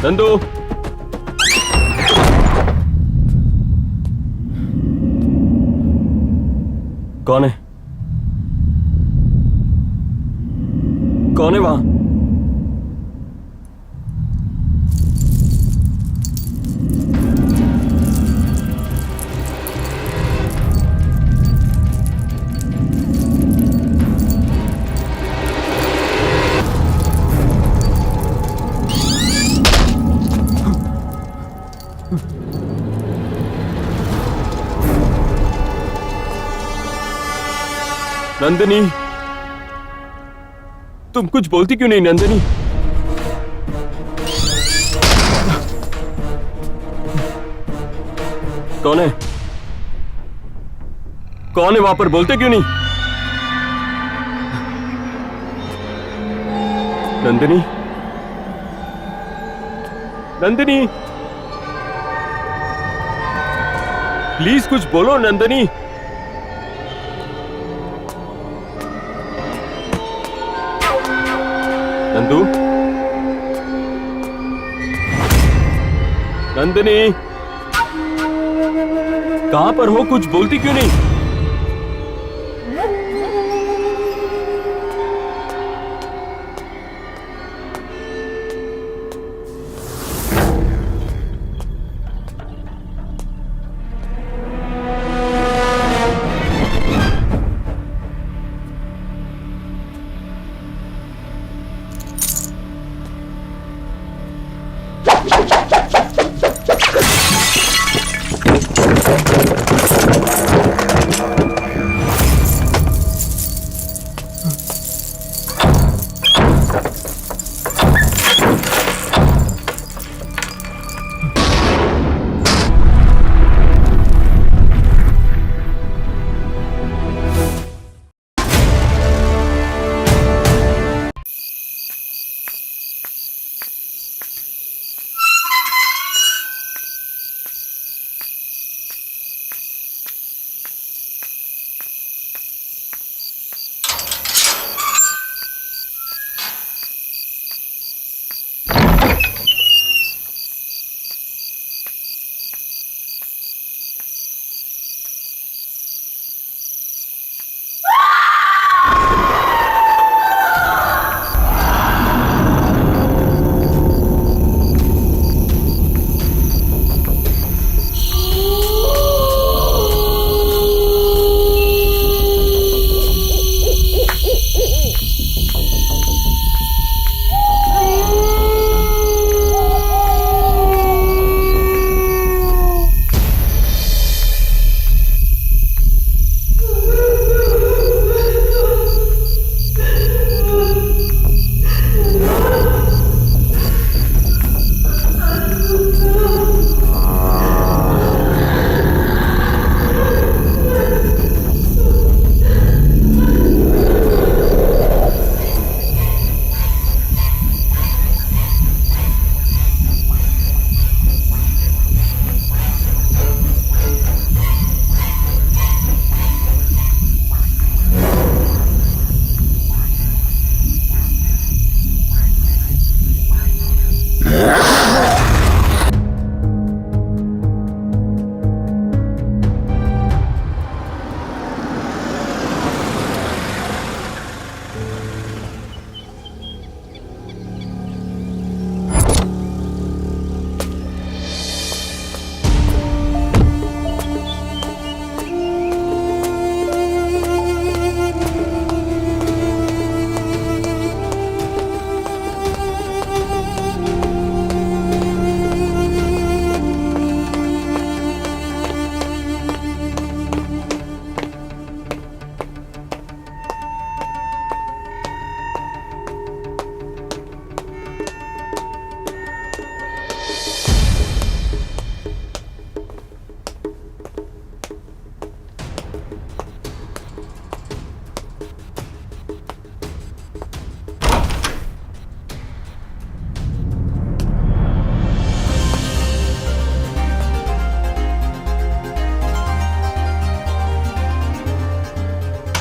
नंदू, कौन है? कौन है वहां? नंदिनी, तुम कुछ बोलती क्यों नहीं नंदिनी? कौन है? कौन है वहां पर? बोलते क्यों नहीं? नंदिनी, नंदिनी, प्लीज कुछ बोलो नंदिनी। नंदू, नंदिनी, कहां पर हो? कुछ बोलती क्यों नहीं?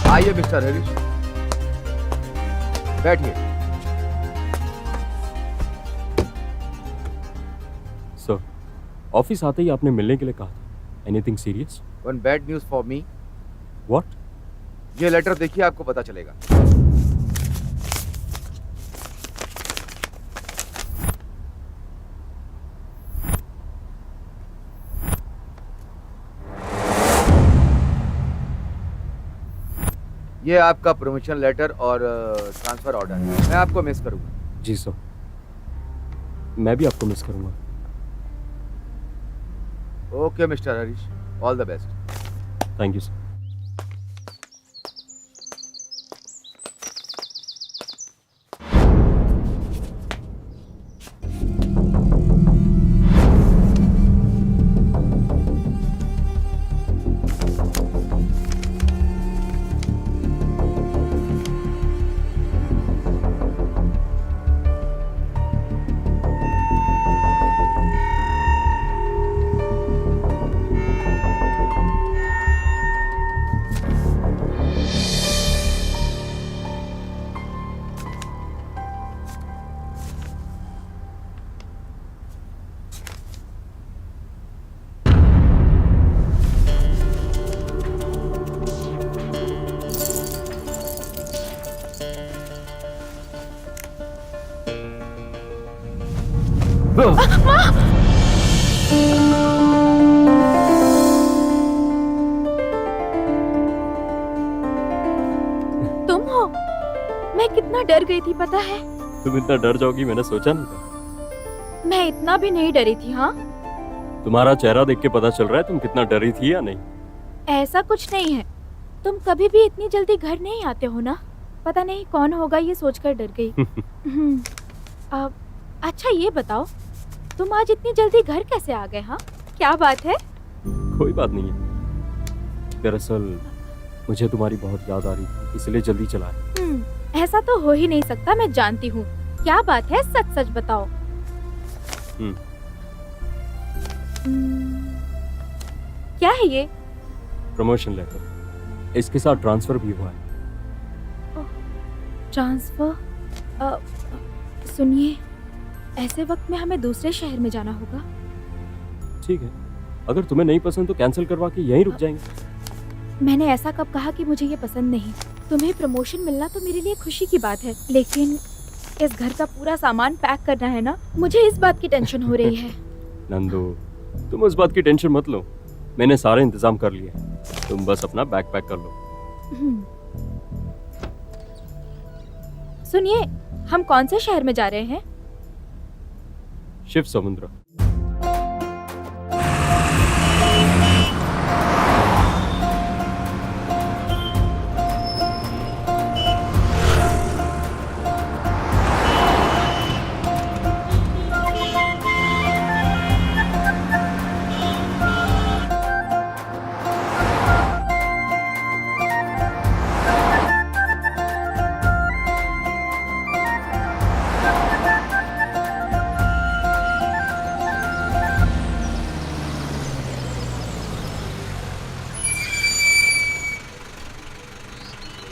आइए मिस्टर हरीश, बैठिए। सर, ऑफिस आते ही आपने मिलने के लिए कहा था। Anything serious? One bad news for me. What? ये लेटर देखिए, आपको पता चलेगा। ये आपका प्रमोशन लेटर और ट्रांसफर ऑर्डर है। मैं आपको मिस करूंगा। जी सर, मैं भी आपको मिस करूंगा। Okay mister Harish, all the best. Thank you sir. तुम हो? मैं कितना डर गई थी पता है? तुम इतना डर जाओगी मैंने सोचा नहीं था। मैं इतना भी नहीं डरी थी। हाँ, तुम्हारा चेहरा देख के पता चल रहा है तुम कितना डरी थी या नहीं। ऐसा कुछ नहीं है। तुम कभी भी इतनी जल्दी घर नहीं आते हो ना। पता नहीं कौन होगा ये सोचकर डर गई। अच्छा ये बताओ, तुम आज इतनी जल्दी घर कैसे आ गए? हाँ, क्या बात है? कोई बात नहीं है। दरअसल मुझे तुम्हारी बहुत याद आ रही थी, इसलिए जल्दी चला है। ऐसा तो हो ही नहीं सकता, मैं जानती हूँ। क्या बात है, सच सच बताओ। क्या है ये? प्रमोशन लेटर, इसके साथ ट्रांसफर भी हुआ है। ट्रांसफर? सुनिए, ऐसे वक्त में हमें दूसरे शहर में जाना होगा। ठीक है, अगर तुम्हें नहीं पसंद तो कैंसिल करवा के यहीं रुक जाएंगे। मैंने ऐसा कब कहा कि मुझे ये पसंद नहीं? तुम्हें प्रमोशन मिलना तो मेरे लिए खुशी की बात है, लेकिन इस घर का पूरा सामान पैक करना है ना, मुझे इस बात की टेंशन हो रही है। नंदू, तुम उस बात की टेंशन मत लो, मैंने सारे इंतजाम कर लिए। तुम बस अपना बैग पैक कर लो। सुनिए, हम कौन से शहर में जा रहे हैं? शिव समुद्र।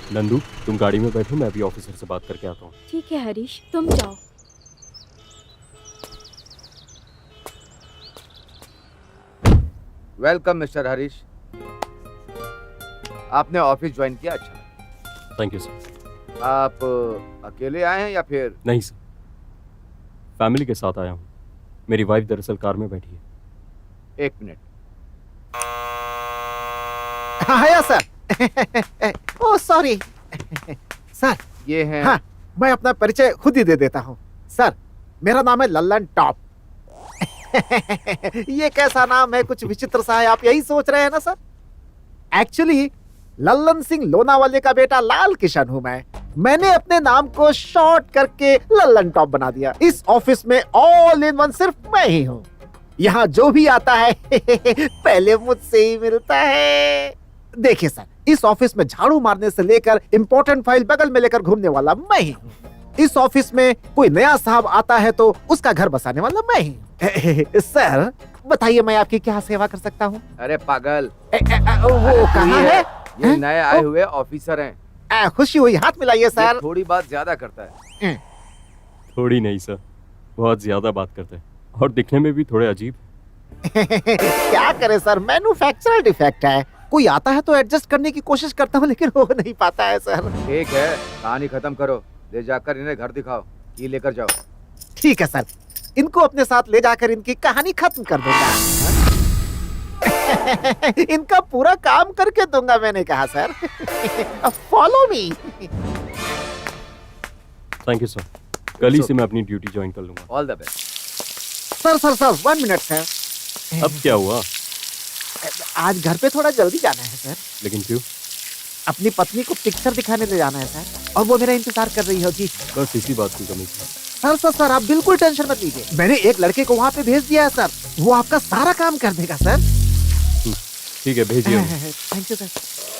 नंदू, तुम गाड़ी में बैठो, मैं अभी ऑफिसर से बात करके आता हूँ। ठीक है हरीश, तुम जाओ। वेलकम मिस्टर हरीश, आपने ऑफिस ज्वाइन किया, अच्छा। Thank you sir. आप अकेले आए हैं या फिर? नहीं सर, फैमिली के साथ आया हूँ। मेरी वाइफ दरअसल कार में बैठी है। एक मिनट। हाँ सर। Oh sorry sir. ये है। हाँ, मैं अपना परिचय खुद ही दे देता हूँ। सर, मेरा नाम है लल्लन टॉप। ये कैसा नाम है, कुछ विचित्र सा है, आप यही सोच रहे हैं ना सर? एक्चुअली लल्लन सिंह लोनावाले का बेटा लाल किशन हूँ मैं। मैंने अपने नाम को शॉर्ट करके लल्लन टॉप बना दिया। इस ऑफिस में ऑल इन वन सिर्फ मैं ही हूँ। यहाँ जो भी आता है पहले मुझसे ही मिलता है। देखिए सर, इस ऑफिस में झाड़ू मारने से लेकर इंपॉर्टेंट फाइल बगल में लेकर घूमने वाला मैं ही हूँ। इस ऑफिस में कोई नया साहब आता है तो उसका घर बसाने वाला मैं ही हूँ। सर बताइए, मैं आपकी क्या सेवा कर सकता हूँ? अरे पागल, वो कहाँ है? ये नए आए हुए ऑफिसर हैं। खुशी हुई, हाथ मिलाइए सर। ये थोड़ी बात ज्यादा करता है। थोड़ी नहीं सर, बहुत ज्यादा बात करते हैं। और दिखने में भी थोड़े अजीब। क्या करे सर, मैन्युफैक्चरर डिफेक्ट है। कोई आता है तो एडजस्ट करने की कोशिश करता हूँ लेकिन हो नहीं पाता है सर। ठीक है, कहानी खत्म करो, ले जाकर इन्हें घर दिखाओ, की लेकर जाओ। ठीक है सर, इनको अपने साथ ले जाकर इनकी कहानी खत्म कर दूंगा। इनका पूरा काम करके दूंगा मैंने कहा sir. Follow me. Thank you sir, कल ही से मैं अपनी ड्यूटी ज्वाइन कर लूंगा। All the best. Sir 1 minute sir. अब क्या हुआ? आज घर पे थोड़ा जल्दी जाना है सर। लेकिन क्यों? अपनी पत्नी को पिक्चर दिखाने ले जाना है सर, और वो मेरा इंतजार कर रही होगी। बस इसी बात की कमी थी। सर आप बिल्कुल टेंशन मत लीजिए। मैंने एक लड़के को वहाँ पे भेज दिया है सर, वो आपका सारा काम कर देगा सर। ठीक है, भेजिए। Thank you sir.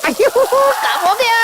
काम हो गया।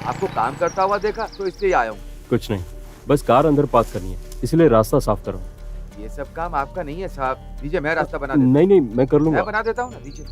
आपको काम करता हुआ देखा तो इसलिए आया हूँ। कुछ नहीं, बस कार अंदर पार्क करनी है, इसलिए रास्ता साफ कर रहा हूँ। ये सब काम आपका नहीं है साहब, दीजिए मैं रास्ता बना देता नहीं नहीं, मैं कर हूँ। लूंगा। मैं बना देता हूँ ना, दीजिए।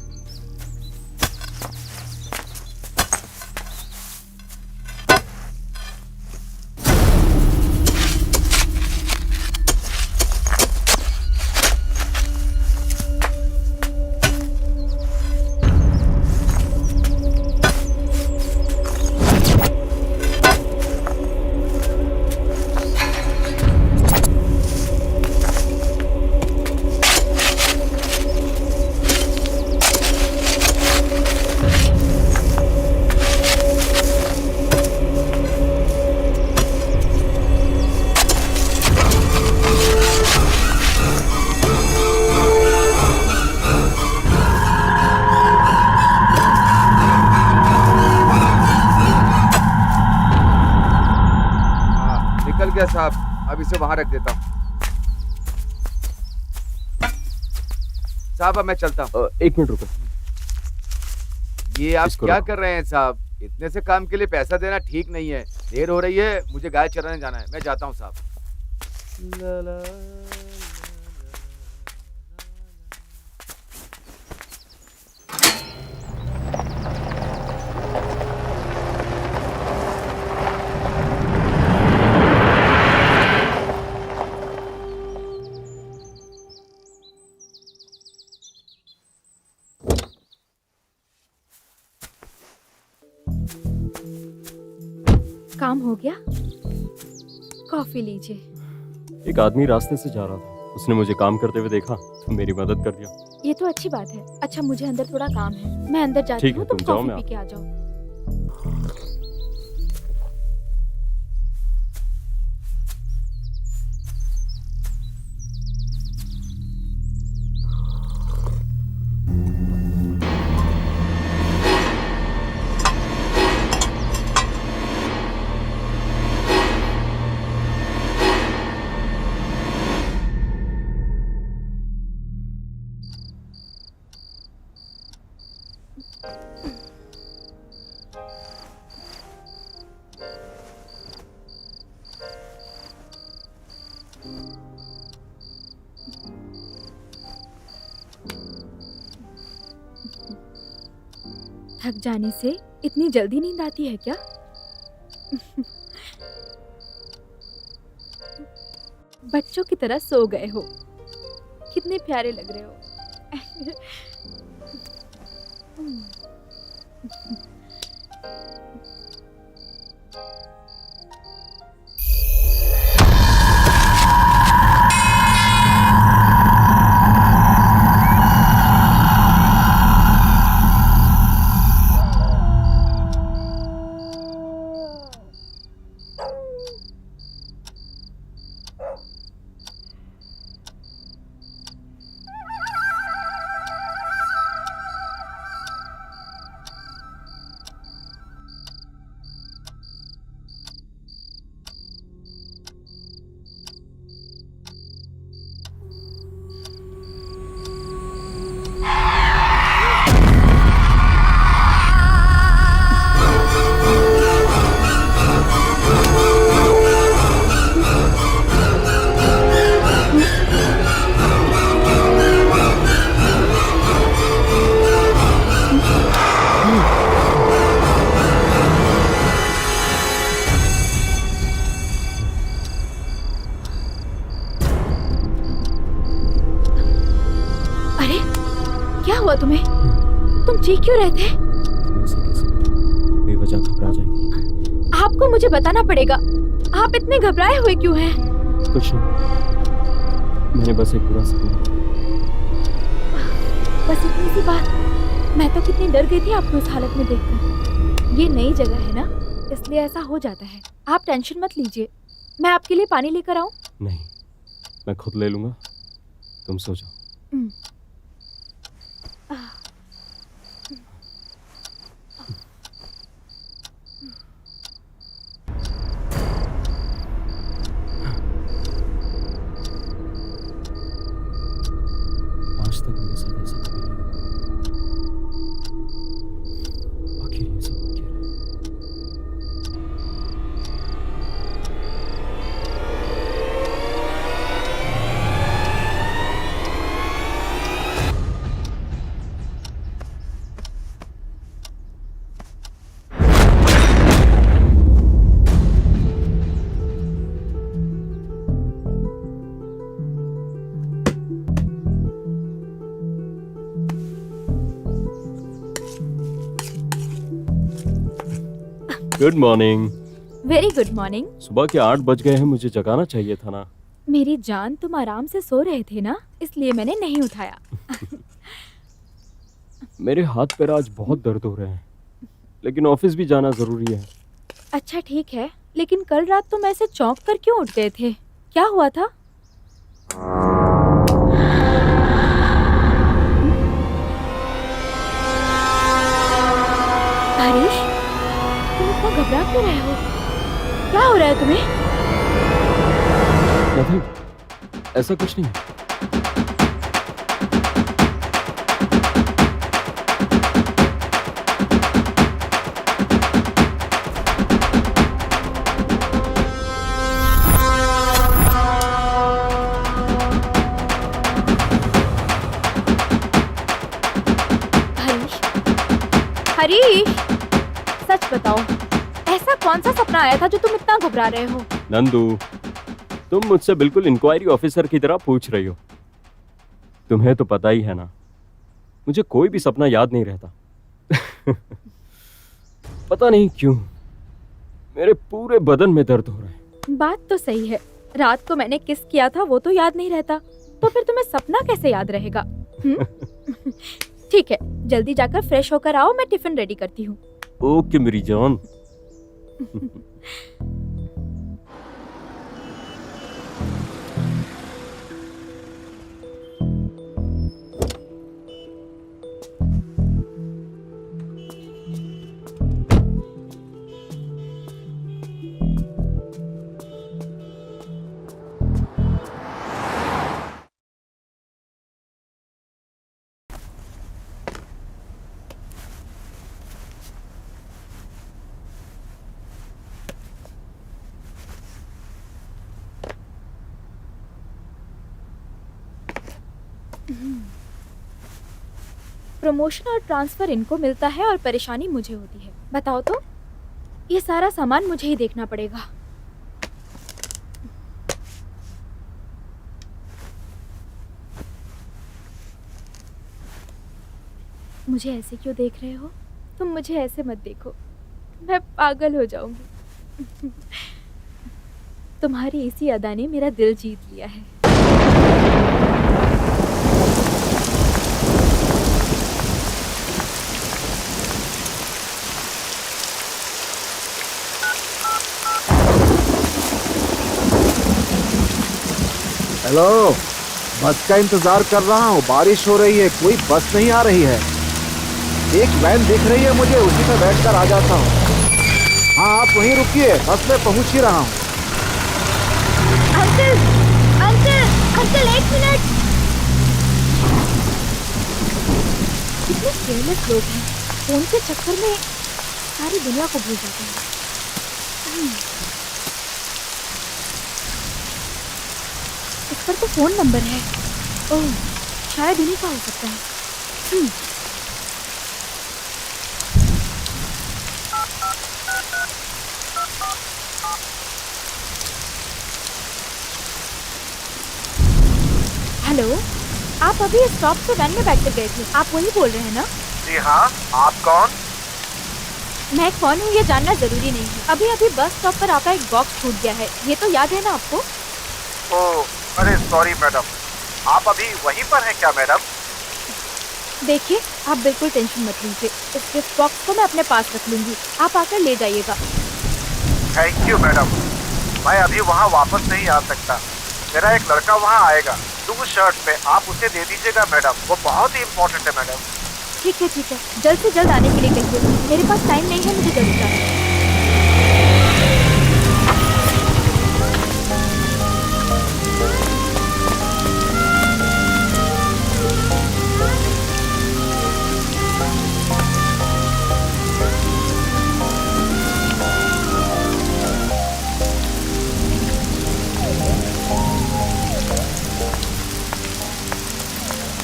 निकल गया साहब, अब इसे वहां रख देता हूँ। साहब अब मैं चलता हूँ। 1 मिनट रुको। ये आप इसको क्या रखो। कर रहे हैं साहब? इतने से काम के लिए पैसा देना ठीक नहीं है। देर हो रही है, मुझे गाय चराने जाना है, मैं जाता हूँ साहब। काम हो गया? कॉफी लीजिए। एक आदमी रास्ते से जा रहा था, उसने मुझे काम करते हुए देखा तो मेरी मदद कर दिया। ये तो अच्छी बात है। अच्छा मुझे अंदर थोड़ा काम है, मैं अंदर जाती ठीक है, हूँ, तुम तुम जाओ, कॉफी मैं पी के आ जाओ। थक जाने से इतनी जल्दी नींद आती है क्या? बच्चों की तरह सो गए हो, कितने प्यारे लग रहे हो। अरे क्या हुआ तुम्हें? तुम चीख क्यों रहे थे? ऐसे कैसे बेवजह घबरा जाएगी? आपको मुझे बताना पड़ेगा, आप इतने घबराए हुए क्यों हैं? कुछ नहीं, मैंने बस एक बुरा सपना। बस इतनी सी बात? मैं तो कितनी डर गई थी आपको इस हालत में देखकर। ये नई जगह है ना, इसलिए ऐसा हो जाता है। आप टेंशन मत लीजिए, मैं आपके लिए पानी लेकर आऊं? नहीं, मैं खुद ले लूंगा, तुम सो जाओ। आज तक मेरे साथ ऐसा कभी नहीं हुआ। आखिर ये सब हो क्या रहा है? Good morning. Very good morning. सुबह के 8 बज गए हैं, मुझे जगाना चाहिए था ना। मेरी जान, तुम आराम से सो रहे थे ना, इसलिए मैंने नहीं उठाया। मेरे हाथ पैर आज बहुत दर्द हो रहे हैं, लेकिन ऑफिस भी जाना जरूरी है। अच्छा ठीक है, लेकिन कल रात तुम ऐसे चौंक कर क्यों उठ गए थे? क्या हुआ था? हरीश, तुम इतना घबरा क्यों रहे हो? क्या हो रहा है तुम्हें? नथिंग, ऐसा कुछ नहीं। हरीश, हरीश, सच बताओ, ऐसा कौन सा सपना आया था जो तुम इतना घबरा रहे हो? नंदू, तुम मुझसे बिल्कुल इंक्वायरी ऑफिसर की तरह पूछ रही हो। तुम्हें तो पता ही है ना, मुझे कोई भी सपना याद नहीं रहता। पता नहीं क्यों मेरे पूरे बदन में दर्द हो रहा है। बात तो सही है, रात को मैंने किस किया था वो तो याद नहीं रहता, तो फिर तुम्हें सपना कैसे याद रहेगा? ठीक है, जल्दी जाकर फ्रेश होकर आओ, मैं टिफिन रेडी करती हूँ। ओके मेरी जान। प्रमोशन और ट्रांसफर इनको मिलता है और परेशानी मुझे होती है। बताओ तो, ये सारा सामान मुझे ही देखना पड़ेगा। मुझे ऐसे क्यों देख रहे हो? तुम मुझे ऐसे मत देखो, मैं पागल हो जाऊंगी। तुम्हारी इसी अदा ने मेरा दिल जीत लिया है। हेलो, बस का इंतजार कर रहा हूँ। बारिश हो रही है, कोई बस नहीं आ रही है। एक वैन दिख रही है मुझे, उसी में बैठकर आ जाता हूँ। हाँ, आप वहीं रुकिए, बस में पहुंच ही रहा हूँ। अंकल, अंकल, अंकल, एक मिनट। कितने केयरलेस लोग हैं, फोन के चक्कर में सारी दुनिया को भूल जाते हैं। इस पर तो फोन नंबर है। ओह, शायद इन्हीं का हो सकता है। हेलो, आप अभी स्टॉप से वैन में बैठकर गए थे, आप वही बोल रहे हैं ना? जी हाँ, आप कौन? मैं कौन हूँ ये जानना जरूरी नहीं है। अभी अभी बस स्टॉप पर आपका एक बॉक्स छूट गया है, ये तो याद है ना आपको? ओह, अरे सॉरी मैडम, आप अभी वहीं पर हैं क्या मैडम? देखिए, आप बिल्कुल टेंशन मत लीजिए, इस गिफ्ट बॉक्स को मैं अपने पास रख लूंगी, आप आकर ले जाइएगा। थैंक यू मैडम, मैं अभी वहाँ वापस नहीं आ सकता। मेरा एक लड़का वहाँ आएगा, ब्लू शर्ट पे, आप उसे दे दीजिएगा मैडम, वो बहुत ही इम्पोर्टेंट है मैडम। ठीक है, जल्द से जल्द आने के लिए कहिए, मेरे पास टाइम नहीं है, मुझे जल्दी जाना है।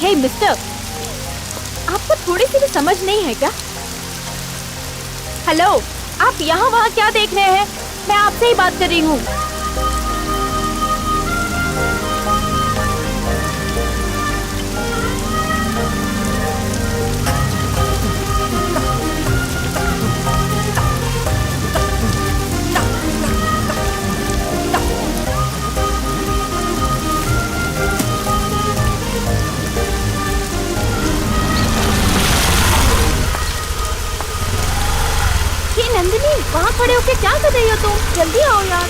हे मिस्टर, आपको थोड़ी सी भी समझ नहीं है क्या? हेलो, आप यहाँ वहाँ क्या देख रहे हैं? मैं आपसे ही बात कर रही हूँ। नंदिनी, वहाँ खड़े होके क्या कर रही हो तुम? जल्दी आओ यार।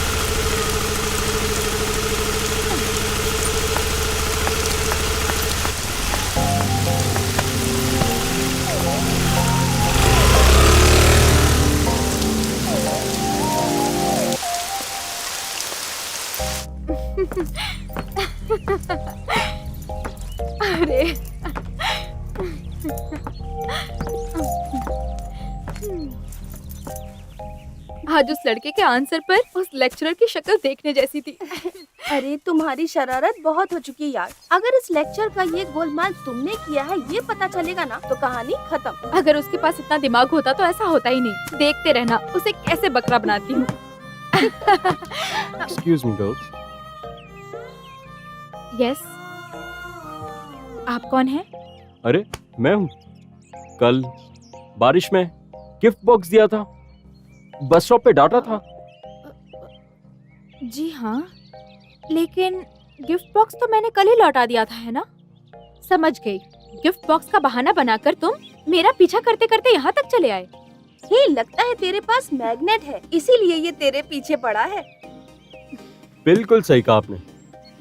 अरे आज उस लड़के के आंसर पर उस लेक्चरर की शक्ल देखने जैसी थी। अरे तुम्हारी शरारत बहुत हो चुकी यार। अगर इस लेक्चर का ये गोलमाल तुमने किया है ये पता चलेगा ना तो कहानी खत्म। अगर उसके पास इतना दिमाग होता तो ऐसा होता ही नहीं। देखते रहना उसे कैसे बकरा बनाती हूँ। Excuse me girls. यस, आप कौन हैं? अरे मैं हूँ, कल बारिश में गिफ्ट बॉक्स दिया था, बस स्टॉप पे डांटा था। जी हाँ, लेकिन गिफ्ट बॉक्स तो मैंने कल ही लौटा दिया था, है ना? समझ गई, गिफ्ट बॉक्स का बहाना बनाकर तुम मेरा पीछा करते करते यहाँ तक चले आए। ये लगता है तेरे पास मैग्नेट है, इसीलिए ये तेरे पीछे पड़ा है। बिल्कुल सही कहा आपने,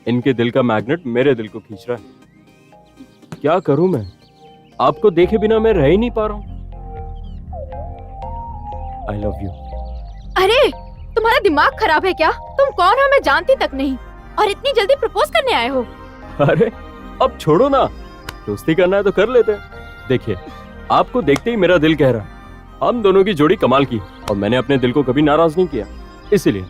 इनके दिल का मैग्नेट मेरे दिल को खींच रहा है। क्या करूं मैं, आपको देखे बिना मैं रह ही नहीं पा रहा हूँ। I love you. अरे तुम्हारा दिमाग खराब है क्या? तुम कौन हो मैं जानती तक नहीं, और इतनी जल्दी प्रपोज करने आए हो? अरे अब छोड़ो ना, दोस्ती करना है तो कर लेते हैं। देखिए, आपको देखते ही मेरा दिल कह रहा है हम दोनों की जोड़ी कमाल की, और मैंने अपने दिल को कभी नाराज नहीं किया, इसीलिए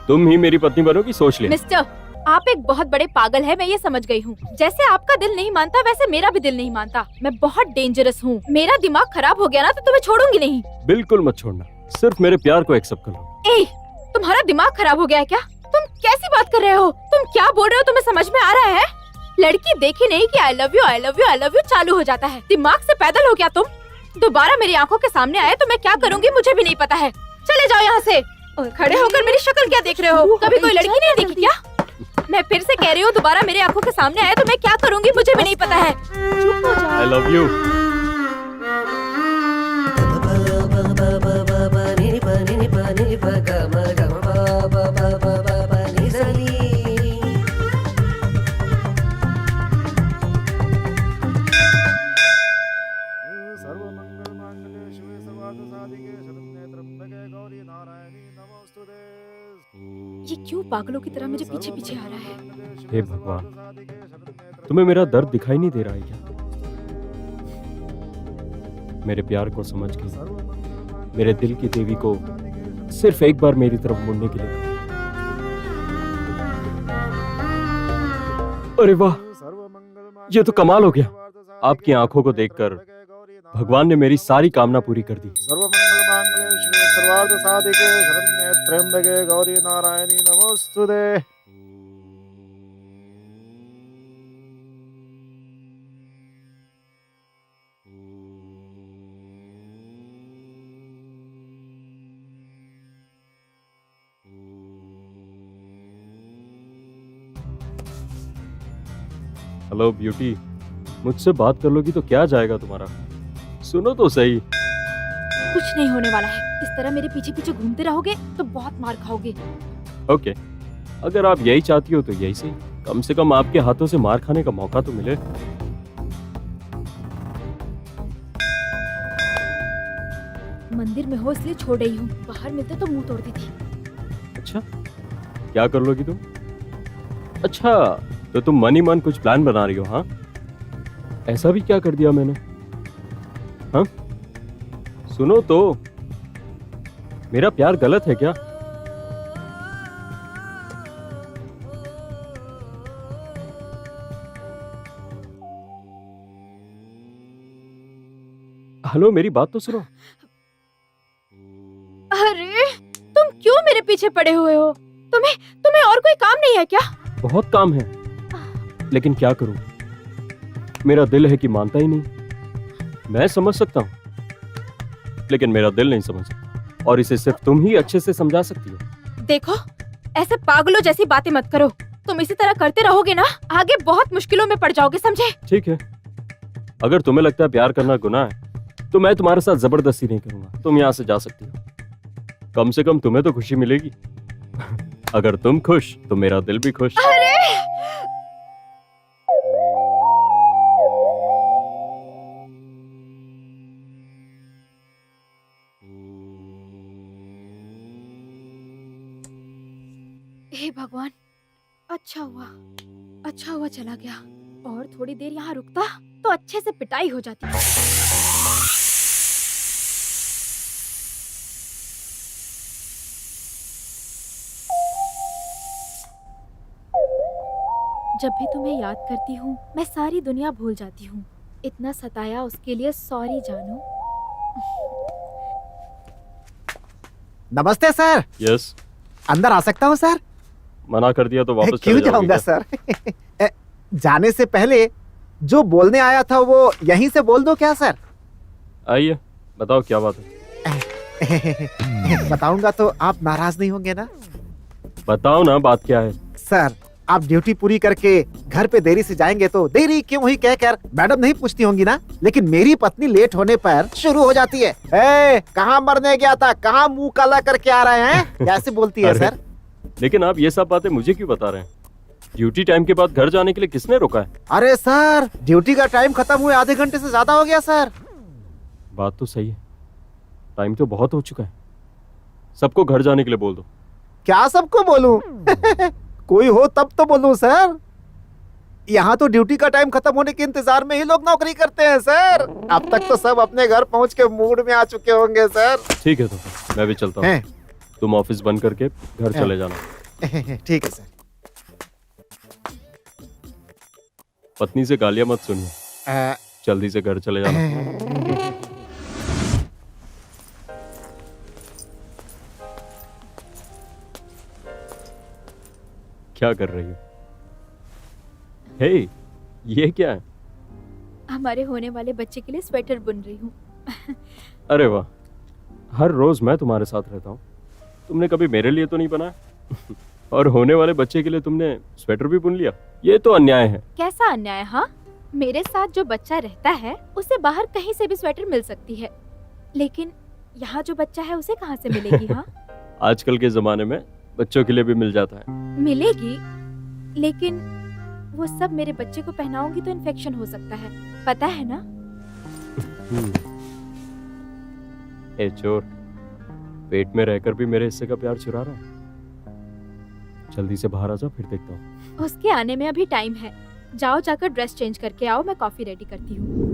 तुम ही मेरी पत्नी बनोगी, सोच ले। मिस्टर, आप एक बहुत बड़े पागल है, मैं ये समझ गई हूँ। जैसे आपका दिल नहीं मानता वैसे मेरा भी दिल नहीं मानता। मैं बहुत डेंजरस हूँ। मेरा दिमाग खराब हो गया ना तो तुम्हें छोड़ूंगी नहीं। बिल्कुल मत छोड़ना, सिर्फ मेरे प्यार को एक्सेप्ट कर लो। ए, तुम्हारा दिमाग खराब हो गया है क्या? तुम कैसी बात कर रहे हो? तुम क्या बोल रहे हो? तुम्हें समझ में आ रहा है? लड़की देखी नहीं कि I love you I love you I love you चालू हो जाता है। दिमाग से पैदल हो गया तुम? दोबारा मेरी आंखों के सामने आए तो मैं क्या करूंगी मुझे भी नहीं पता है। चले जाओ यहाँ से। खड़े होकर मेरी शक्ल क्या देख रहे हो? कभी कोई लड़की नहीं देखी क्या? मैं फिर से कह रही हूँ, दोबारा मेरे आंखों के सामने आए तो मैं क्या करूंगी मुझे भी नहीं पता है। चुप हो जाओ। I love you. ये क्यों पागलों की तरह मुझे पीछे पीछे आ रहा है? हे भगवान, तुम्हें मेरा दर्द दिखाई नहीं दे रहा है क्या? मेरे प्यार को समझ के मेरे दिल की देवी को सिर्फ एक बार मेरी तरफ मुड़ने के लिए। अरे वाह, ये तो कमाल हो गया। आपकी आंखों को देखकर भगवान ने मेरी सारी कामना पूरी कर दी। सर्वार्थ साधिके शरण्ये त्र्यंबके गौरी नारायणी नमोस्तुते। हेलो ब्यूटी, मुझसे बात कर लोगी तो क्या जाएगा तुम्हारा? सुनो तो सही। कुछ नहीं होने वाला है। इस तरह मेरे पीछे पीछे घूमते रहोगे तो बहुत मार खाओगे। ओके, अगर आप यही चाहती हो तो यही सही। कम से कम आपके हाथों से मार खाने का मौका तो मिले। मंदिर में हो इसलिए छोड़ रही हूँ, बाहर मिलते तो मुंह तोड़ देती। अच्छा, क्या कर लोगी तुम? अच्छा, तो तुम मन ही मन कुछ प्लान बना रही हो? हाँ, ऐसा भी क्या कर दिया मैंने? हाँ, सुनो तो, मेरा प्यार गलत है क्या? हेलो, मेरी बात तो सुनो। अरे, तुम क्यों मेरे पीछे पड़े हुए हो? तुम्हें और कोई काम नहीं है क्या? बहुत काम है, लेकिन क्या करूं? मेरा दिल है कि मानता ही नहीं। मैं समझ सकता हूं, लेकिन मेरा दिल नहीं समझता, और इसे सिर्फ तुम ही अच्छे से समझा सकती हो। देखो, ऐसे पागलों जैसी बातें मत करो। तुम इसी तरह करते रहोगे ना, आगे बहुत मुश्किलों में पड़ जाओगे, समझे? ठीक है, अगर तुम्हें लगता है प्यार करना गुनाह है तो मैं तुम्हारे साथ जबरदस्ती नहीं करूंगा। तुम यहाँ से जा सकती हो। कम से कम तुम्हें तो खुशी मिलेगी। अगर तुम खुश तो मेरा दिल भी खुश। अरे! हे भगवान, अच्छा हुआ चला गया। और थोड़ी देर यहाँ रुकता तो अच्छे से पिटाई हो जाती। जब भी तुम्हें याद करती हूँ मैं सारी दुनिया भूल जाती हूँ। इतना सताया उसके लिए सॉरी जानू। नमस्ते सर। यस, अंदर आ सकता हूँ सर? मना कर दिया तो वापस क्यों चले जाओगे जाऊंगा क्या? सर? जाने से पहले जो बोलने आया था वो यहीं से बोल दो क्या सर? आइए, बताओ क्या बात है? बताऊंगा तो आप नाराज नहीं होंगे ना? बताओ ना, बात क्या है? सर, आप ड्यूटी पूरी करके घर पे देरी से जाएंगे तो देरी क्यों ही कहकर मैडम नहीं पूछती होंगी ना, लेकिन मेरी पत्नी लेट होने पर शुरू हो जाती है। कहाँ मरने गया था, कहाँ मुंह काला करके आ रहे हैं, कैसे बोलती है सर? लेकिन आप ये सब बातें मुझे क्यों बता रहे हैं? ड्यूटी टाइम के बाद घर जाने के लिए किसने रोका है? अरे सर, ड्यूटी का टाइम खत्म हुए आधे घंटे से ज्यादा हो गया सर। बात तो सही है, टाइम तो बहुत हो चुका है। सबको घर जाने के लिए बोल दो। क्या सबको बोलूं? कोई हो तब तो बोलूं सर। यहाँ तो ड्यूटी का टाइम खत्म होने के इंतजार में ही लोग नौकरी करते हैं सर। अब तक तो सब अपने घर पहुँच के मूड में आ चुके होंगे सर। ठीक है, तो फिर मैं भी चलता हूँ। तुम ऑफिस बंद करके घर चले जाना। ठीक है सर। पत्नी से गालियां मत सुनिए, अ, जल्दी से घर चले जाना। क्या कर रही हो? हे, ये क्या है? हमारे होने वाले बच्चे के लिए स्वेटर बुन रही हूँ। अरे वाह, हर रोज मैं तुम्हारे साथ रहता हूँ, तुमने कभी मेरे लिए तो नहीं बनाया। और होने वाले बच्चे के लिए तुमने स्वेटर भी बुन लिया, ये तो अन्याय है। कैसा अन्याय? हाँ, मेरे साथ जो बच्चा रहता है उसे बाहर कहीं से भी स्वेटर मिल सकती है, लेकिन यहाँ जो बच्चा है उसे कहाँ से मिलेगी? हाँ आजकल के जमाने में बच्चों के लिए भी मिल जाता है। मिलेगी, लेकिन वो सब मेरे बच्चे को पहनाऊंगी तो इन्फेक्शन हो सकता है, पता है ना? ए चोर, पेट में रहकर भी मेरे हिस्से का प्यार चुरा रहा है। जल्दी से बाहर आ जा, फिर देखता हूँ। उसके आने में अभी टाइम है, जाओ जाकर ड्रेस चेंज करके आओ, मैं कॉफी रेडी करती हूँ।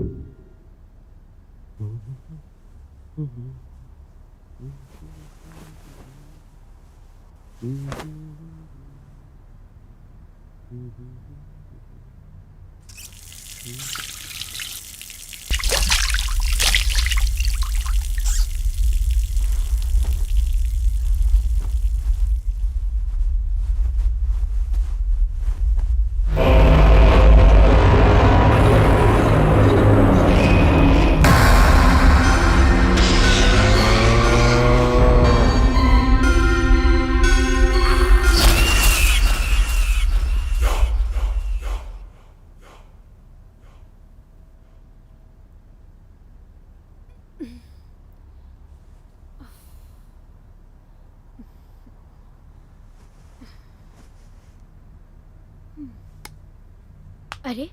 अरे,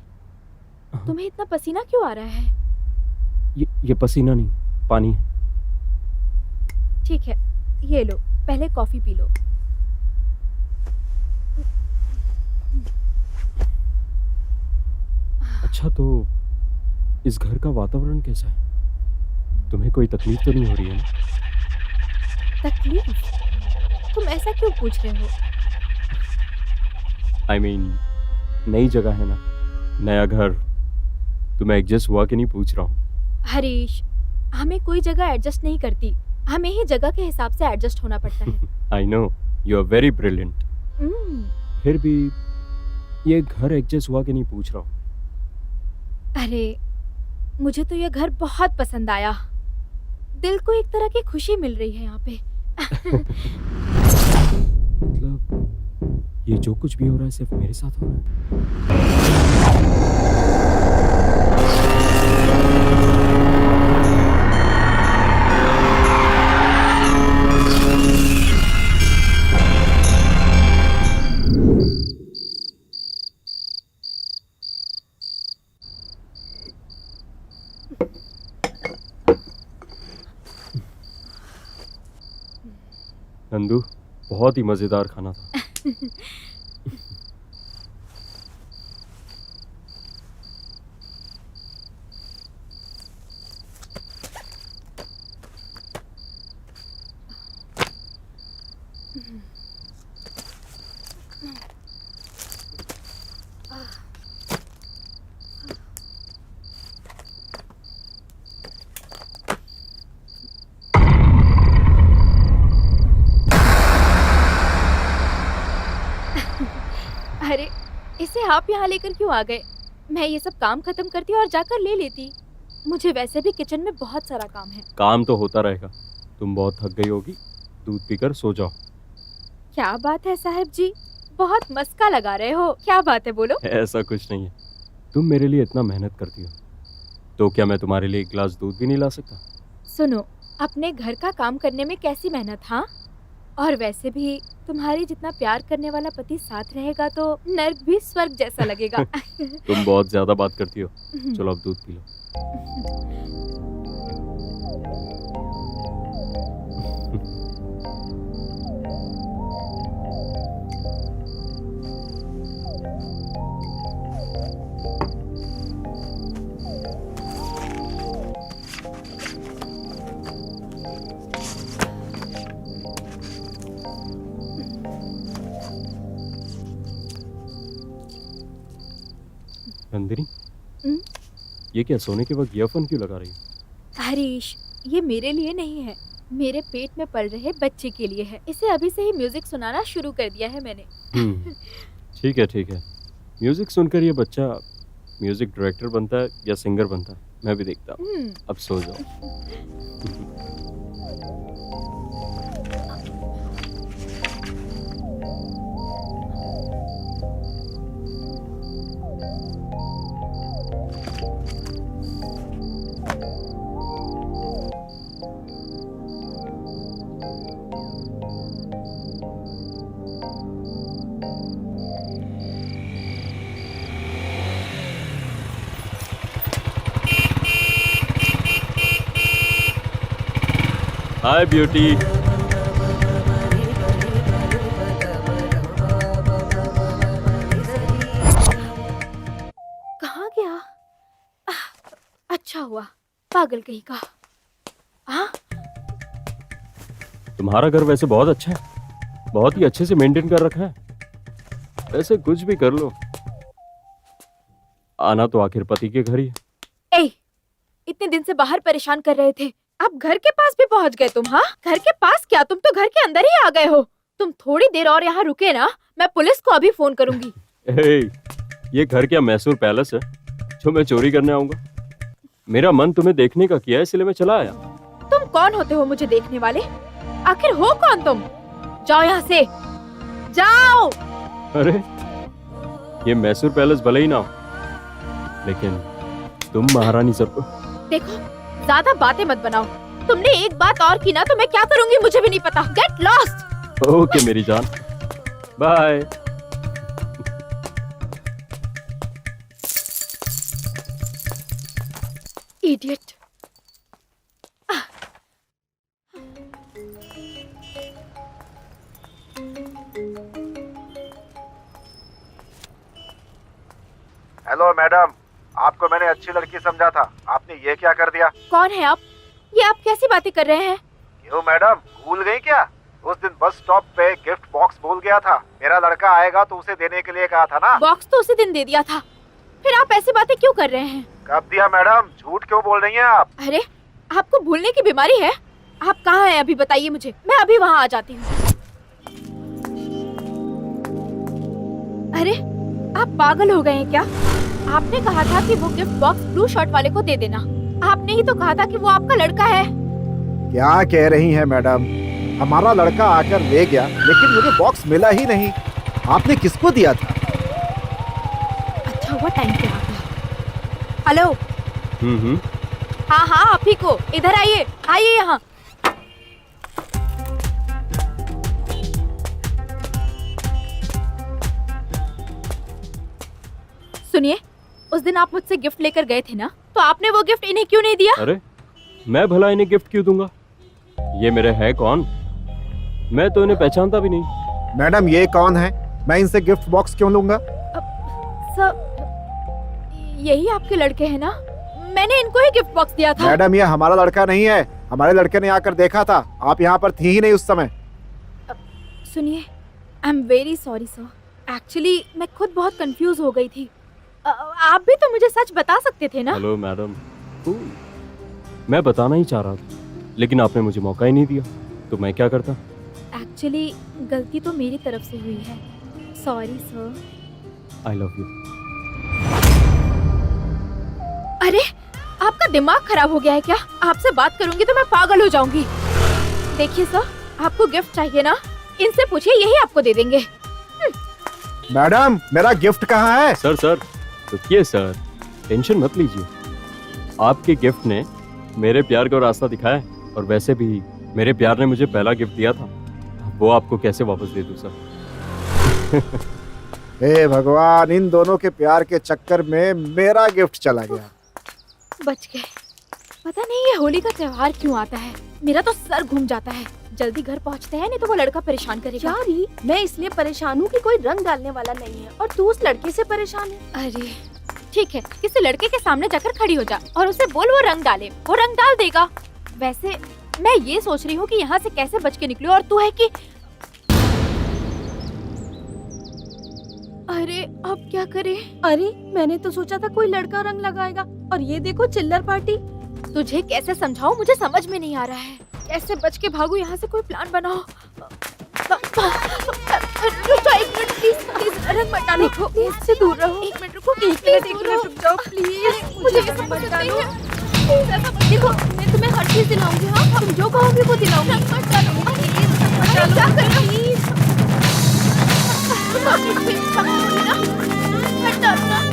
तुम्हें इतना पसीना क्यों आ रहा है? ये पसीना नहीं, पानी है। ठीक है, ये लो, पहले कॉफी पी लो। अच्छा, तो इस घर का वातावरण कैसा है? तुम्हें कोई तकलीफ तो नहीं हो रही है ना? तकलीफ? तुम ऐसा क्यों पूछ रहे हो? I mean, नई जगह है ना, नया घर, तो मैं एडजस्ट हुआ कि नहीं पूछ रहा हूँ। हरीश, हमें कोई जगह एडजस्ट नहीं करती, हमें ही जगह के हिसाब से एडजस्ट होना पड़ता है। I know, you are very brilliant. फिर भी ये घर एडजस्ट हुआ कि नहीं पूछ रहा हूँ। अरे, मुझे तो ये घर बहुत पसंद आया, दिल को एक तरह की खुशी मिल रही है यहाँ पे। मतलब ये जो कुछ भी हो रहा है सिर्फ मेरे साथ हो रहा है? नंदू, बहुत ही मजेदार खाना था। अरे, इसे आप यहाँ लेकर क्यों आ गए? मैं ये सब काम खत्म करती और जाकर ले लेती। मुझे वैसे भी किचन में बहुत सारा काम है। काम तो होता रहेगा, तुम बहुत थक गई होगी, दूध पीकर सो जाओ। क्या बात है साहब जी, बहुत मस्का लगा रहे हो, क्या बात है बोलो। ऐसा कुछ नहीं है, तुम मेरे लिए इतना मेहनत करती हो, तो क्या मैं तुम्हारे लिए एक गिलास दूध भी नहीं ला सकता? सुनो, अपने घर का काम करने में कैसी मेहनत, हाँ? और वैसे भी तुम्हारी जितना प्यार करने वाला पति साथ रहेगा तो नर्क भी स्वर्ग जैसा लगेगा। तुम बहुत ज्यादा बात करती हो, चलो अब दूध पी लो। नंदिनी, हम्म? ये क्या सोने के वक्त ईयरफोन क्यों लगा रही है? हरीश, ये मेरे लिए नहीं है, मेरे पेट में पल रहे बच्चे के लिए है। इसे अभी से ही म्यूजिक सुनाना शुरू कर दिया है मैंने। ठीक है ठीक है। म्यूजिक सुनकर ये बच्चा म्यूजिक डायरेक्टर बनता है या सिंगर बनता है, मैं भी देखता हूँ। अब सो जाओ। हाय ब्यूटी। कहाँ गया? अच्छा हुआ, पागल कहीं का। हाँ, तुम्हारा घर वैसे बहुत अच्छा है, बहुत ही अच्छे से मेंटेन कर रखा है। वैसे कुछ भी कर लो, आना तो आखिर पति के घर ही है। ए, इतने दिन से बाहर परेशान कर रहे थे, अब घर के पास भी पहुंच गए तुम। हाँ, घर के पास क्या, तुम तो घर के अंदर ही आ गए हो। तुम थोड़ी देर और यहाँ रुके ना, मैं पुलिस को अभी फोन करूंगी। ये घर क्या मैसूर पैलेस है जो मैं चोरी करने आऊंगा? मेरा मन तुम्हें देखने का किया है, इसलिए मैं चला आया। तुम कौन होते हो मुझे देखने वाले? आखिर हो कौन तुम? जाओ यहाँ से, जाओ। अरे, ये मैसूर पैलेस भले ही ना हो, लेकिन तुम महारानी सर। देखो, ज्यादा बातें मत बनाओ। तुमने एक बात और की ना तो मैं क्या करूंगी मुझे भी नहीं पता। Get lost. ओके मेरी जान, बाय। इडियट। हेलो मैडम, आपको मैंने अच्छी लड़की समझा था, आपने ये क्या कर दिया? कौन है आप? ये आप कैसी बातें कर रहे हैं? क्यों मैडम, भूल गई क्या? उस दिन बस स्टॉप पे गिफ्ट बॉक्स भूल गया था। मेरा लड़का आएगा तो उसे देने के लिए कहा था ना। बॉक्स तो उसी दिन दे दिया था, फिर आप ऐसी बातें क्यों कर रहे हैं? कब दिया मैडम, झूठ क्यों बोल रही हैं आप? अरे, आपको भूलने की बीमारी है? आप कहाँ हैं अभी बताइए मुझे, मैं अभी वहाँ आ जाती हूँ। अरे, आप पागल हो गए हैं क्या? आपने कहा था कि वो गिफ्ट बॉक्स ब्लू शर्ट वाले को दे देना। आपने ही तो कहा था कि वो आपका लड़का है। क्या कह रही हैं मैडम? हमारा लड़का आकर ले गया, लेकिन मुझे बॉक्स मिला ही नहीं। आपने किसको दिया था? अच्छा हुआ टाइम पे आ गया। हेलो। हाँ हाँ, आप ही को। इधर आइए, आइए यहाँ। सुनिए, उस दिन आप मुझसे गिफ्ट लेकर गए थे ना, तो आपने वो गिफ्ट इन्हें क्यों नहीं दिया? अरे, मैं भला इन्हें गिफ्ट क्यों दूंगा? ये मेरे है कौन? मैं तो इन्हें पहचानता भी नहीं। मैडम, ये कौन है? मैं इनसे गिफ्ट बॉक्स क्यों लूंगा? सब यही आपके लड़के हैं ना? मैंने इनको ही गिफ्ट बॉक्स दिया था। मैडम, ये हमारा लड़का नहीं है। हमारे लड़के ने आकर देखा था, आप यहाँ पर थी ही नहीं उस समय। सुनिए, I am very sorry sir. Actually मैं खुद बहुत कंफ्यूज हो गई थी। आप भी तो मुझे सच बता सकते थे ना। हेलो मैडम, मैं बताना ही चाह रहा था, लेकिन आपने मुझे मौका ही नहीं दिया, तो मैं क्या करता? एक्चुअली गलती तो मेरी तरफ से हुई है। Sorry sir. I love you. अरे, आपका दिमाग खराब हो गया है क्या? आपसे बात करूंगी तो मैं पागल हो जाऊंगी। देखिए सर, आपको गिफ्ट चाहिए ना, इनसे पूछिए, यही आपको दे देंगे। मैडम, मेरा गिफ्ट कहाँ है? सर रुकिए सर, टेंशन मत लीजिए। आपके गिफ्ट ने मेरे प्यार का रास्ता दिखाया, और वैसे भी मेरे प्यार ने मुझे पहला गिफ्ट दिया था, वो आपको कैसे वापस दे दूं सर? हे भगवान, इन दोनों के प्यार के चक्कर में मेरा गिफ्ट चला गया। बच गए। पता नहीं ये होली का त्योहार क्यों आता है, मेरा तो सर घूम जाता है। जल्दी घर पहुंचते हैं, नहीं तो वो लड़का परेशान करेगा। चारी, मैं इसलिए परेशान हूँ कि कोई रंग डालने वाला नहीं है और तू उस लड़के से परेशान है। अरे ठीक है, किसी लड़के के सामने जाकर खड़ी हो जा और उसे बोल वो रंग डाले, वो रंग डाल देगा। वैसे मैं ये सोच रही हूँ कि यहाँ से कैसे बच के निकलूं, और तू है कि अरे अब क्या करें? अरे मैंने तो सोचा था कोई लड़का रंग लगाएगा और ये देखो चिल्लर पार्टी। तुझे कैसे समझाऊं, मुझे समझ में नहीं आ रहा है। कैसे बच के भागूं यहाँ से, कोई प्लान बनाओ। रुको एक मिनट प्लीज, प्लीज रंग मत डालो। इससे दूर रहो। एक मिनट रुको, एक प्लीज मिनट दूर रहो। रुक जाओ प्लीज। मुझे ये सब पसंद नहीं है। प्लीज ऐसा मत देखो, मैं तुम्हें हर चीज दिलाऊंगी। हाँ, तुम जो कहोगे वो दिलाऊंगी। रंग मत डालो, अरे क्या कर रही हो? मत डालना।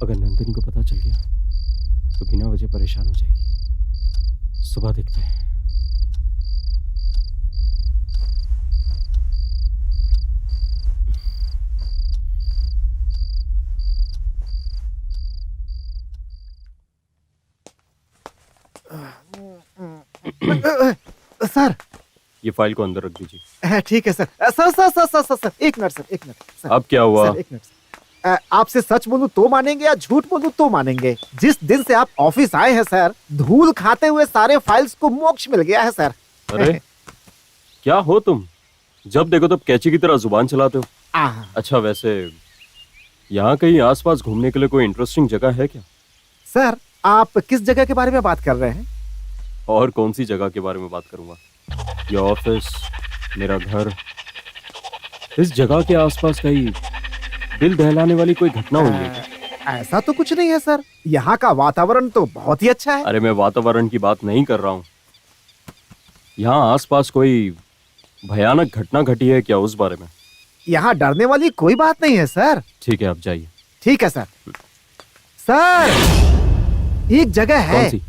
अगर नंदिनी को पता चल गया तो बिना वजह परेशान हो जाएगी। सुबह देखते हैं। सर ये फाइल को अंदर रख दीजिए। ठीक है sir. Sir sir sir sir sir sir एक मिनट सर, एक मिनट सर। अब क्या हुआ? सर एक मिनट सर। आपसे सच बोलूं तो मानेंगे या झूठ बोलूं तो मानेंगे, जिस दिन से आप ऑफिस आए हैं सर, धूल खाते हुए सारे फाइल्स को मोक्ष मिल गया है सर। अरे क्या हो तुम, जब देखो तब कैची की तरह जुबान चलाते हो। आह, अच्छा वैसे यहाँ कहीं आसपास घूमने के लिए कोई इंटरेस्टिंग जगह है क्या? सर आप किस जगह के बारे में बात कर रहे हैं? और कौन सी जगह के बारे में बात करूंगा? ये ऑफिस, मेरा घर, इस जगह के आसपास कहीं दिल दहलाने वाली कोई घटना हुई है क्या? ऐसा तो कुछ नहीं है सर, यहाँ का वातावरण तो बहुत ही अच्छा है। अरे मैं वातावरण की बात नहीं कर रहा हूँ। यहाँ आसपास कोई भयानक घटना घटी है क्या, उस बारे में? यहाँ डरने वाली कोई बात नहीं है सर। ठीक है आप जाइए। ठीक है सर। सर एक जगह है, कौन सी?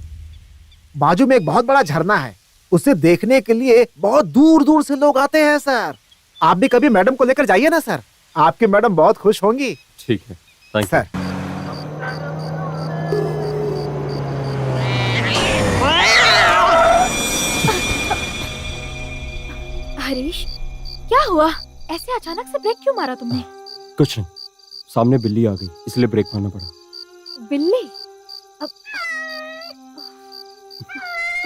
बाजू में एक बहुत बड़ा झरना है, उसे देखने के लिए बहुत दूर दूर से लोग आते हैं सर। आप भी कभी मैडम को लेकर जाइए ना सर, आपकी मैडम बहुत खुश होंगी। ठीक है, थैंक यू। सर हरीश क्या हुआ, ऐसे अचानक से ब्रेक क्यों मारा तुमने? कुछ नहीं, सामने बिल्ली आ गई इसलिए ब्रेक मारना पड़ा। बिल्ली? अब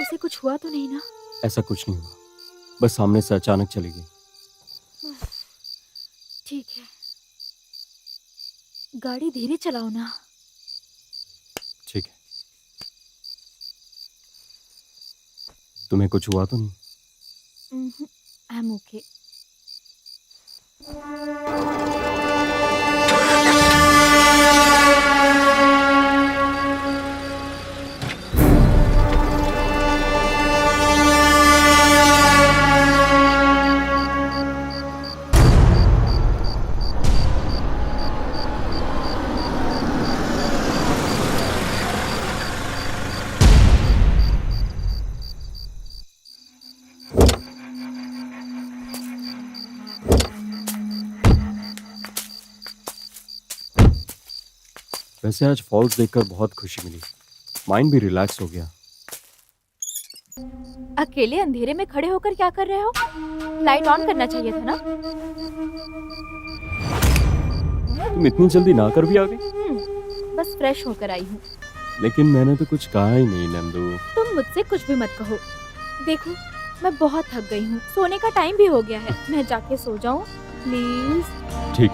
उसे कुछ हुआ तो नहीं ना? ऐसा कुछ नहीं हुआ, बस सामने से अचानक चली गई। ठीक है, गाड़ी धीरे चलाओ ना। ठीक है। तुम्हें कुछ हुआ तो नहीं? I am okay. वैसे आज फॉल्स देखकर बहुत खुशी मिली, माइंड भी रिलैक्स हो गया। अकेले अंधेरे में खड़े होकर क्या कर रहे हो? लाइट ऑन करना चाहिए था ना। तुम इतनी जल्दी ना कर भी आ गई? बस फ्रेश होकर आई हूँ। लेकिन मैंने तो कुछ कहा ही नहीं नंदू। तुम मुझसे कुछ भी मत कहो। देखो मैं बहुत थक गई हूँ, सोने का टाइम भी हो गया है, मैं जाके सो जाऊँ प्लीज। ठीक।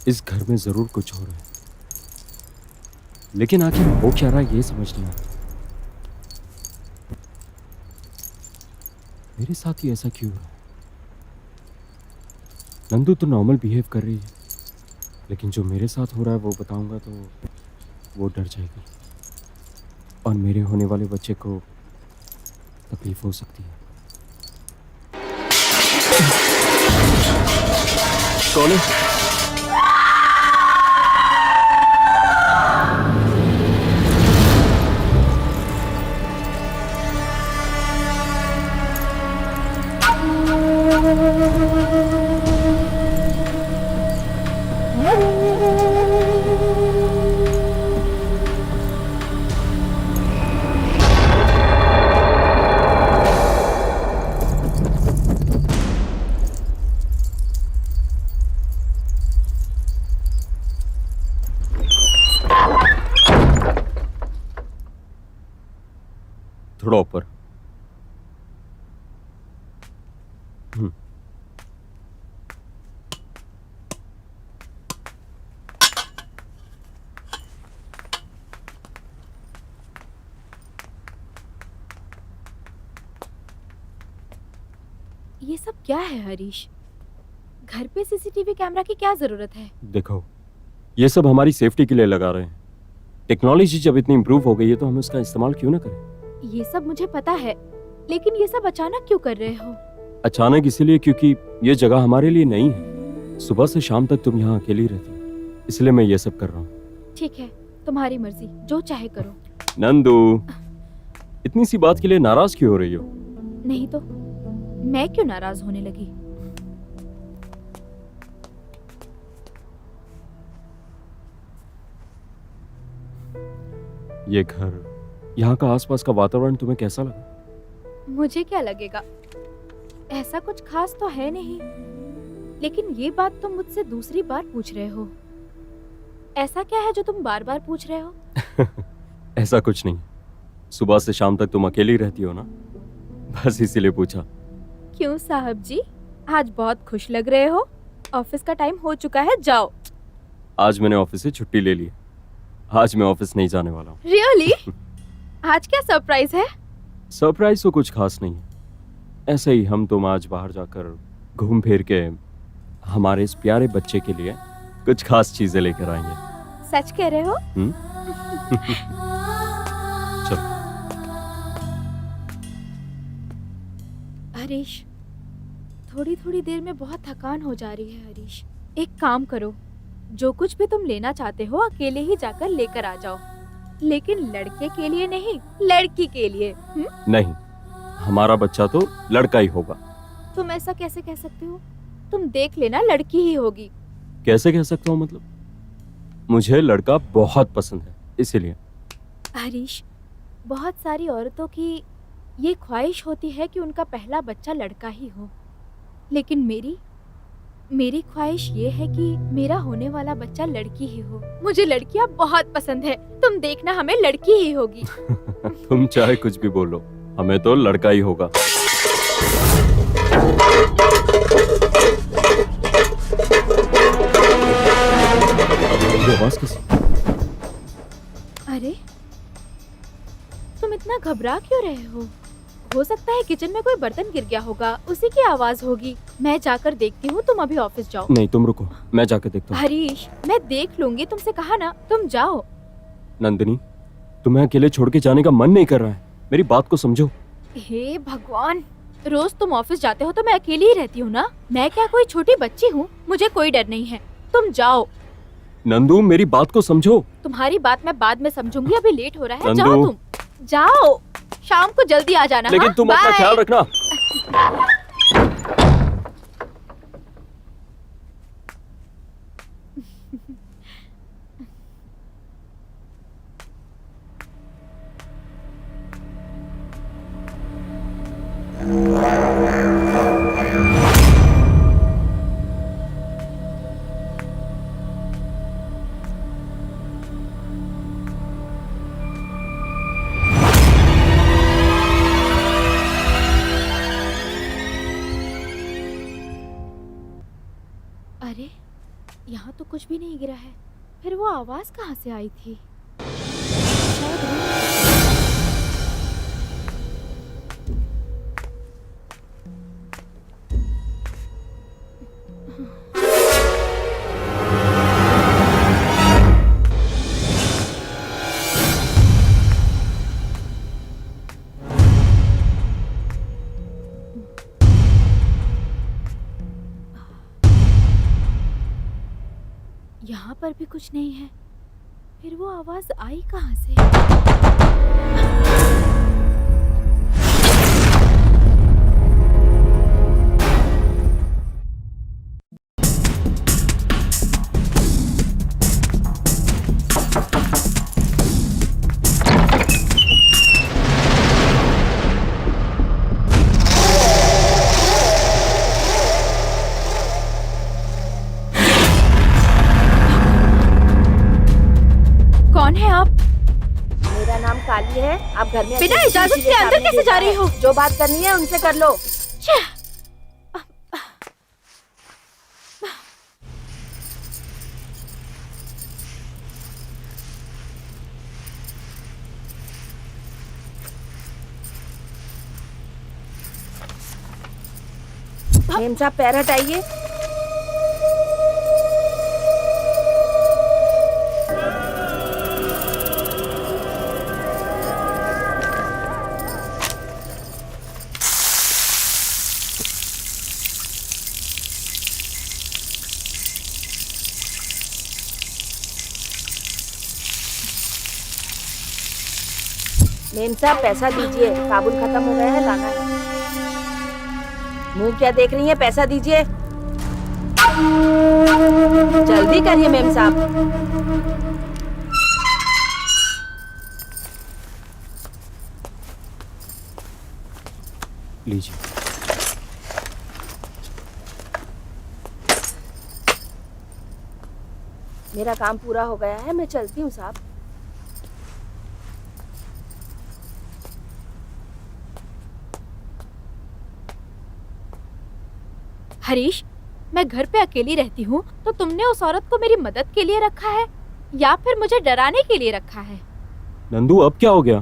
इस घर में जरूर कुछ हो रहा है, लेकिन आखिर हो क्या रहा है ये समझ नहीं आता। मेरे साथ ही ऐसा क्यों है? नंदू तो नॉर्मल बिहेव कर रही है, लेकिन जो मेरे साथ हो रहा है वो बताऊंगा तो वो डर जाएगी और मेरे होने वाले बच्चे को तकलीफ हो सकती है। कौन है? थोड़ा ऊपर। ये सब क्या है हरीश? घर पे सीसीटीवी कैमरा की क्या जरूरत है? देखो, ये सब हमारी सेफ्टी के लिए लगा रहे हैं। टेक्नोलॉजी जब इतनी इम्प्रूव हो गई है तो हम उसका इस्तेमाल क्यों ना करें? ये सब मुझे पता है, लेकिन ये सब अचानक क्यों कर रहे हो? अचानक इसीलिए क्योंकि ये जगह हमारे लिए नई है। सुबह से शाम तक तुम यहाँ अकेली रहती हो, इसलिए मैं ये सब कर रहा हूँ। ठीक है, तुम्हारी मर्जी, जो चाहे करो। नंदू, इतनी सी बात के लिए नाराज क्यों हो रही हो? नहीं तो मैं क्यों नाराज होने लगी? ये घर, यहाँ का आसपास का वातावरण तुम्हें कैसा लगा? मुझे क्या लगेगा, ऐसा कुछ खास तो है नहीं, लेकिन ये बात तुम मुझसे दूसरी बार पूछ रहे हो। ऐसा क्या है जो तुम बार बार पूछ रहे हो? ऐसा कुछ नहीं, सुबह से शाम तक तुम अकेली रहती हो ना, बस इसीलिए पूछा। क्यों साहब जी, आज बहुत खुश लग रहे हो? ऑफिस का टाइम हो चुका है, जाओ। आज मैंने ऑफिस से छुट्टी ले ली है, आज मैं ऑफिस नहीं जाने वाला हूँ। रियली? आज क्या सरप्राइज है? सरप्राइज तो कुछ खास नहीं है, ऐसे ही हम तुम आज बाहर जाकर घूम फिर के हमारे इस प्यारे बच्चे के लिए कुछ खास चीजें लेकर आएंगे। सच कह रहे हो? चलो। हरीश, थोड़ी थोड़ी देर में बहुत थकान हो जा रही है। हरीश, एक काम करो, जो कुछ भी तुम लेना चाहते हो अकेले ही जाकर लेकर आ जाओ, लेकिन लड़के के लिए नहीं, लड़की के लिए। नहीं, हमारा बच्चा तो लड़का ही होगा। तुम ऐसा कैसे कह सकते हो? तुम देख लेना, लड़की ही होगी। कैसे कह सकता हूँ? मतलब मुझे लड़का बहुत पसंद है, इसीलिए। हरीश, बहुत सारी औरतों की ये ख्वाहिश होती है कि उनका पहला बच्चा लड़का ही हो, लेकिन मेरी ख्वाहिश ये है कि मेरा होने वाला बच्चा लड़की ही हो। मुझे लड़कियां बहुत पसंद है, तुम देखना हमें लड़की ही होगी। तुम चाहे कुछ भी बोलो, हमें तो लड़का ही होगा। ये आवाज कैसी? अरे, तुम इतना घबरा क्यों रहे हो सकता है किचन में कोई बर्तन गिर गया होगा, उसी की आवाज होगी। मैं जाकर देखती हूँ, तुम अभी ऑफिस जाओ। नहीं, तुम रुको, मैं जाकर देखता हूँ। हरीश, मैं देख लूंगी, तुमसे कहा ना, तुम जाओ। नंदिनी, तुम्हें अकेले छोड़ के जाने का मन नहीं कर रहा है, मेरी बात को समझो। हे भगवान, रोज तुम ऑफिस जाते हो तो मैं अकेली ही रहती हूँ ना। मैं क्या कोई छोटी बच्ची हूँ? मुझे कोई डर नहीं है, तुम जाओ। नंदू, मेरी बात को समझो। तुम्हारी बात मैं बाद में समझूंगी, अभी लेट हो रहा है। नंदू। जाओ तुम, जाओ, शाम को जल्दी आ जाना। लेकिन हाँ? तुम अपना बाय। ख्याल रखना। अरे, यहाँ तो कुछ भी नहीं गिरा है, फिर वो आवाज कहाँ से आई थी? शायद यहाँ पर भी कुछ नहीं है। फिर वो आवाज आई कहाँ से? कौन है आप? मेरा नाम काली है। आप घर में बिना अकेली इजाजत इसीलिए के अंदर चाबी कैसे देता जा रही है। हो? जो बात करनी है उनसे कर लो। छे! मेम साहब पैर हटाइए। मेम साहब पैसा दीजिए, साबुन खत्म हो गया है, लाना है। मुंह क्या देख रही हैं, पैसा दीजिए। जल्दी करिए मेम साहब। लीजिए। मेरा काम पूरा हो गया है, मैं चलती हूँ साहब। हरीश, मैं घर पे अकेली रहती हूँ, तो तुमने उस औरत को मेरी मदद के लिए रखा है या फिर मुझे डराने के लिए रखा है? नंदू अब क्या हो गया?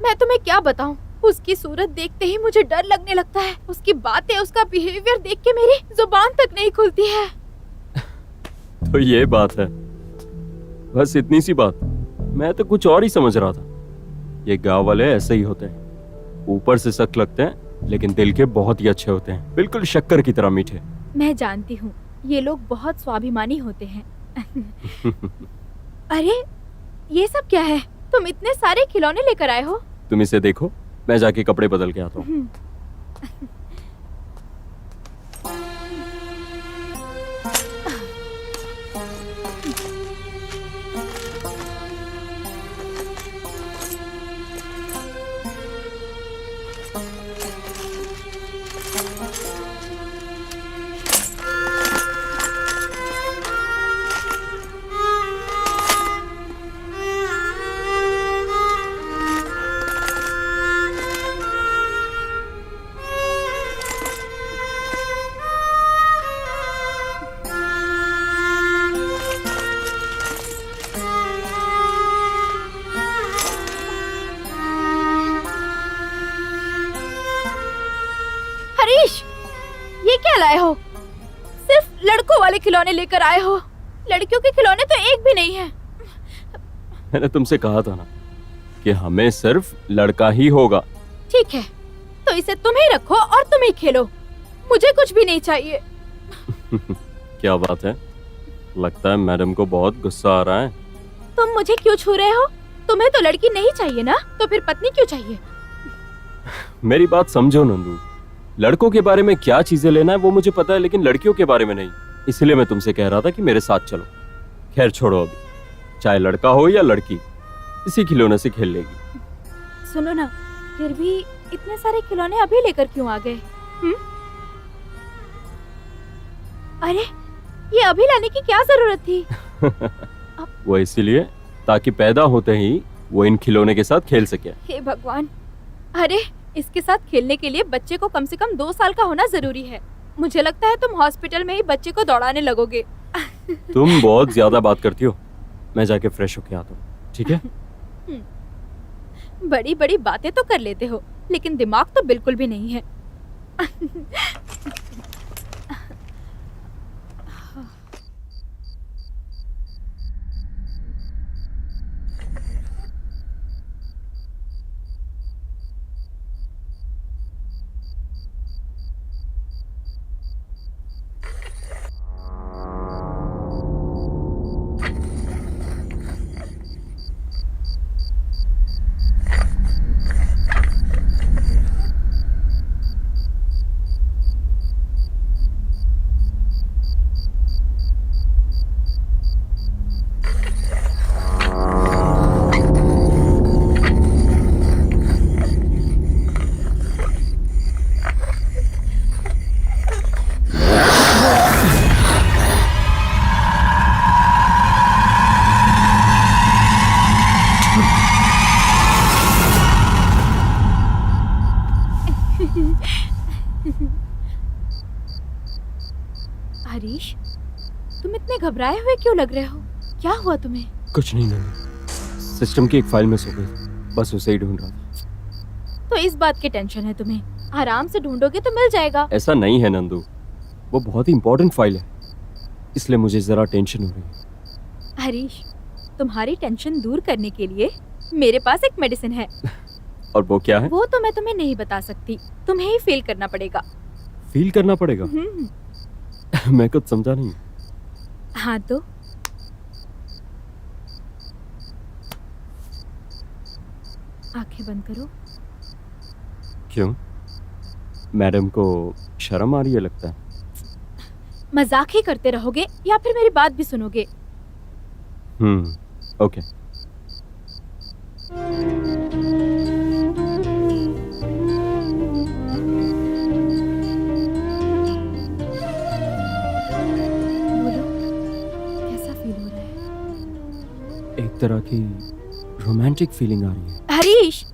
मैं तुम्हें क्या बताऊँ, उसकी सूरत देखते ही मुझे डर लगने लगता है। उसकी बातें, उसका बिहेवियर देख के मेरी जुबान तक नहीं खुलती है। तो ये बात है, बस इतनी सी बात। मैं तो कुछ और ही समझ रहा था। ये गांव वाले ऐसे ही होते हैं, ऊपर से सख्त लगते हैं लेकिन दिल के बहुत ही अच्छे होते हैं, बिल्कुल शक्कर की तरह मीठे। मैं जानती हूँ, ये लोग बहुत स्वाभिमानी होते हैं। अरे ये सब क्या है? तुम इतने सारे खिलौने लेकर आए हो? तुम इसे देखो, मैं जाके कपड़े बदल के आता हूँ। हरीश, ये क्या लाए हो? सिर्फ लड़कों वाले खिलौने लेकर आए हो। लड़कियों के खिलौने तो एक भी नहीं है। मैंने तुमसे कहा था ना कि हमें सिर्फ लड़का ही होगा। ठीक है, तो इसे तुम ही रखो और तुम ही खेलो, मुझे कुछ भी नहीं चाहिए। क्या बात है, लगता है मैडम को बहुत गुस्सा आ रहा है। तुम मुझे क्यों छू रहे हो? तुम्हें तो लड़की नहीं चाहिए ना, तो फिर पत्नी क्यों चाहिए? मेरी बात समझो नंदू, लड़कों के बारे में क्या चीजें लेना है वो मुझे पता है, लेकिन लड़कियों के बारे में नहीं। इसलिए मैं तुमसे कह रहा था कि मेरे साथ चलो। खैर छोड़ो, अभी चाहे लड़का हो या लड़की, इसी खिलौने से खेल लेगी। सुनो ना, फिर भी इतने सारे खिलौने अभी लेकर क्यों आ गए? अरे ये अभी लाने की क्या जरूरत थी? वो इसीलिए ताकि पैदा होते ही वो इन खिलौने के साथ खेल सके। हे भगवान, अरे इसके साथ खेलने के लिए बच्चे को कम से कम 2 साल का होना जरूरी है। मुझे लगता है तुम हॉस्पिटल में ही बच्चे को दौड़ाने लगोगे। तुम बहुत ज्यादा बात करती हो, मैं जाके फ्रेश होके आता हूँ, ठीक है? बड़ी बड़ी बातें तो कर लेते हो, लेकिन दिमाग तो बिल्कुल भी नहीं है। हरीश, तुम इतने घबराए हुए क्यों लग रहे हो? क्या हुआ तुम्हें? कुछ नहीं नंदू, सिस्टम की एक फाइल मिस हो गई, बस उसे ही ढूंढ रहा था। तो इस बात की टेंशन है तुम्हें? आराम से ढूंढोगे तो मिल जाएगा। ऐसा नहीं है नंदू, वो बहुत ही इंपॉर्टेंट फाइल है, इसलिए मुझे जरा टेंशन हो रही है। हरीश, तुम्हारी टेंशन दूर करने के लिए मेरे पास एक मेडिसिन है। और वो क्या है? वो तो मैं तुम्हें नहीं बता सकती, तुम्हें ही फील करना पड़ेगा। फील करना पड़ेगा? मैं कुछ समझा नहीं। हाँ तो आंखें बंद करो। क्यों? मैडम को शर्म आ रही है लगता है। मजाक ही करते रहोगे या फिर मेरी बात भी सुनोगे? ओके। बोलो, कैसा फील हो रहा है? एक तरह की रोमांटिक फीलिंग आ रही है। हरीश,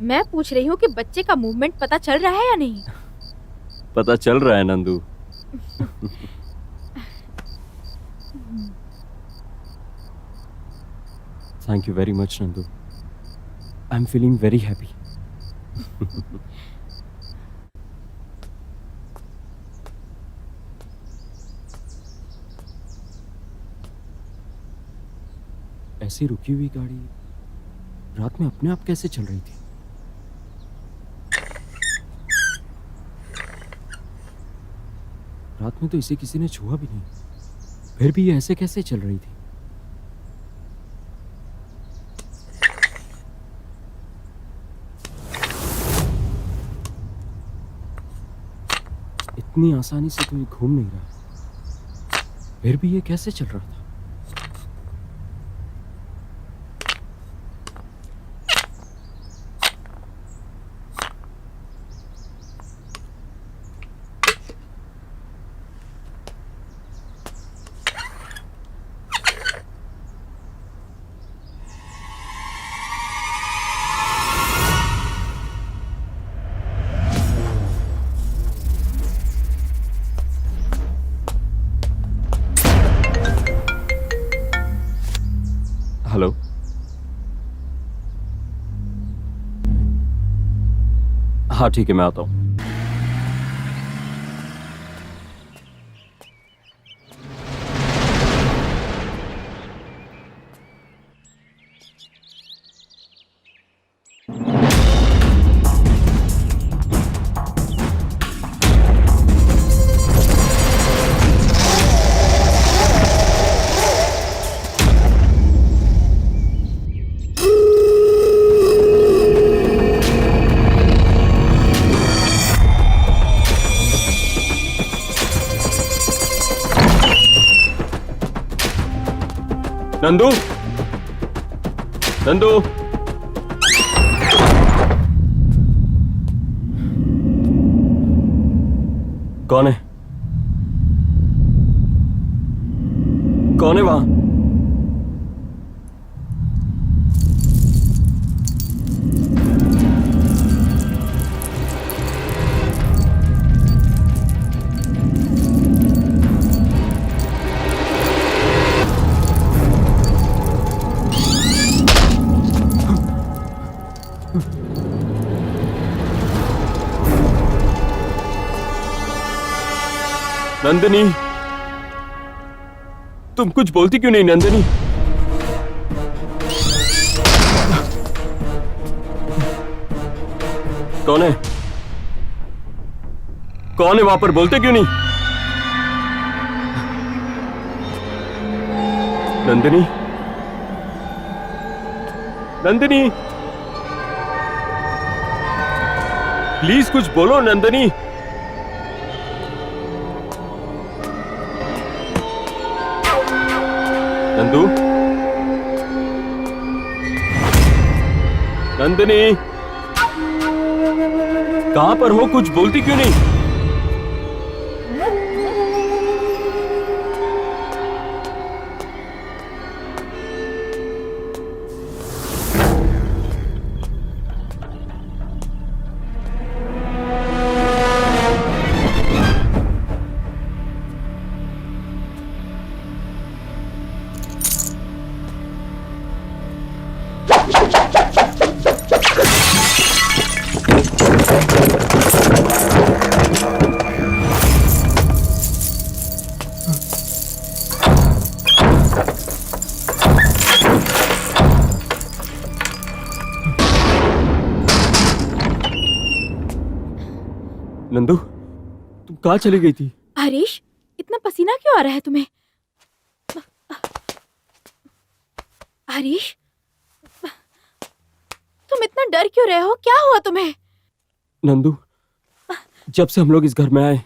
मैं पूछ रही हूँ कि बच्चे का मूवमेंट पता चल रहा है या नहीं? पता चल रहा है Nandu. Thank you very much Nandu, I am feeling very happy. ऐसी रुकी हुई गाड़ी रात में अपने आप कैसे चल रही थी? रात में तो इसे किसी ने छुआ भी नहीं, फिर भी ये ऐसे कैसे चल रही थी? इतनी आसानी से तो ये घूम नहीं रहा, फिर भी ये कैसे चल रहा था? हेलो, हाँ ठीक है, मैं आता हूँ। नंदू, नंदू, कौन है? कौन है वहां? नंदिनी, तुम कुछ बोलती क्यों नहीं नंदिनी? कौन है? कौन है वहां पर? बोलते क्यों नहीं? नंदिनी, नंदिनी, प्लीज कुछ बोलो नंदिनी। नंदू, नंदिनी, कहां पर हो? कुछ बोलती क्यों नहीं? नंदू, तुम कहाँ चली गई थी? हरीश, इतना पसीना क्यों आ रहा है तुम्हें? हरीश, तुम इतना डर क्यों रहे हो? क्या हुआ तुम्हें? नंदू, जब से हम लोग इस घर में आए,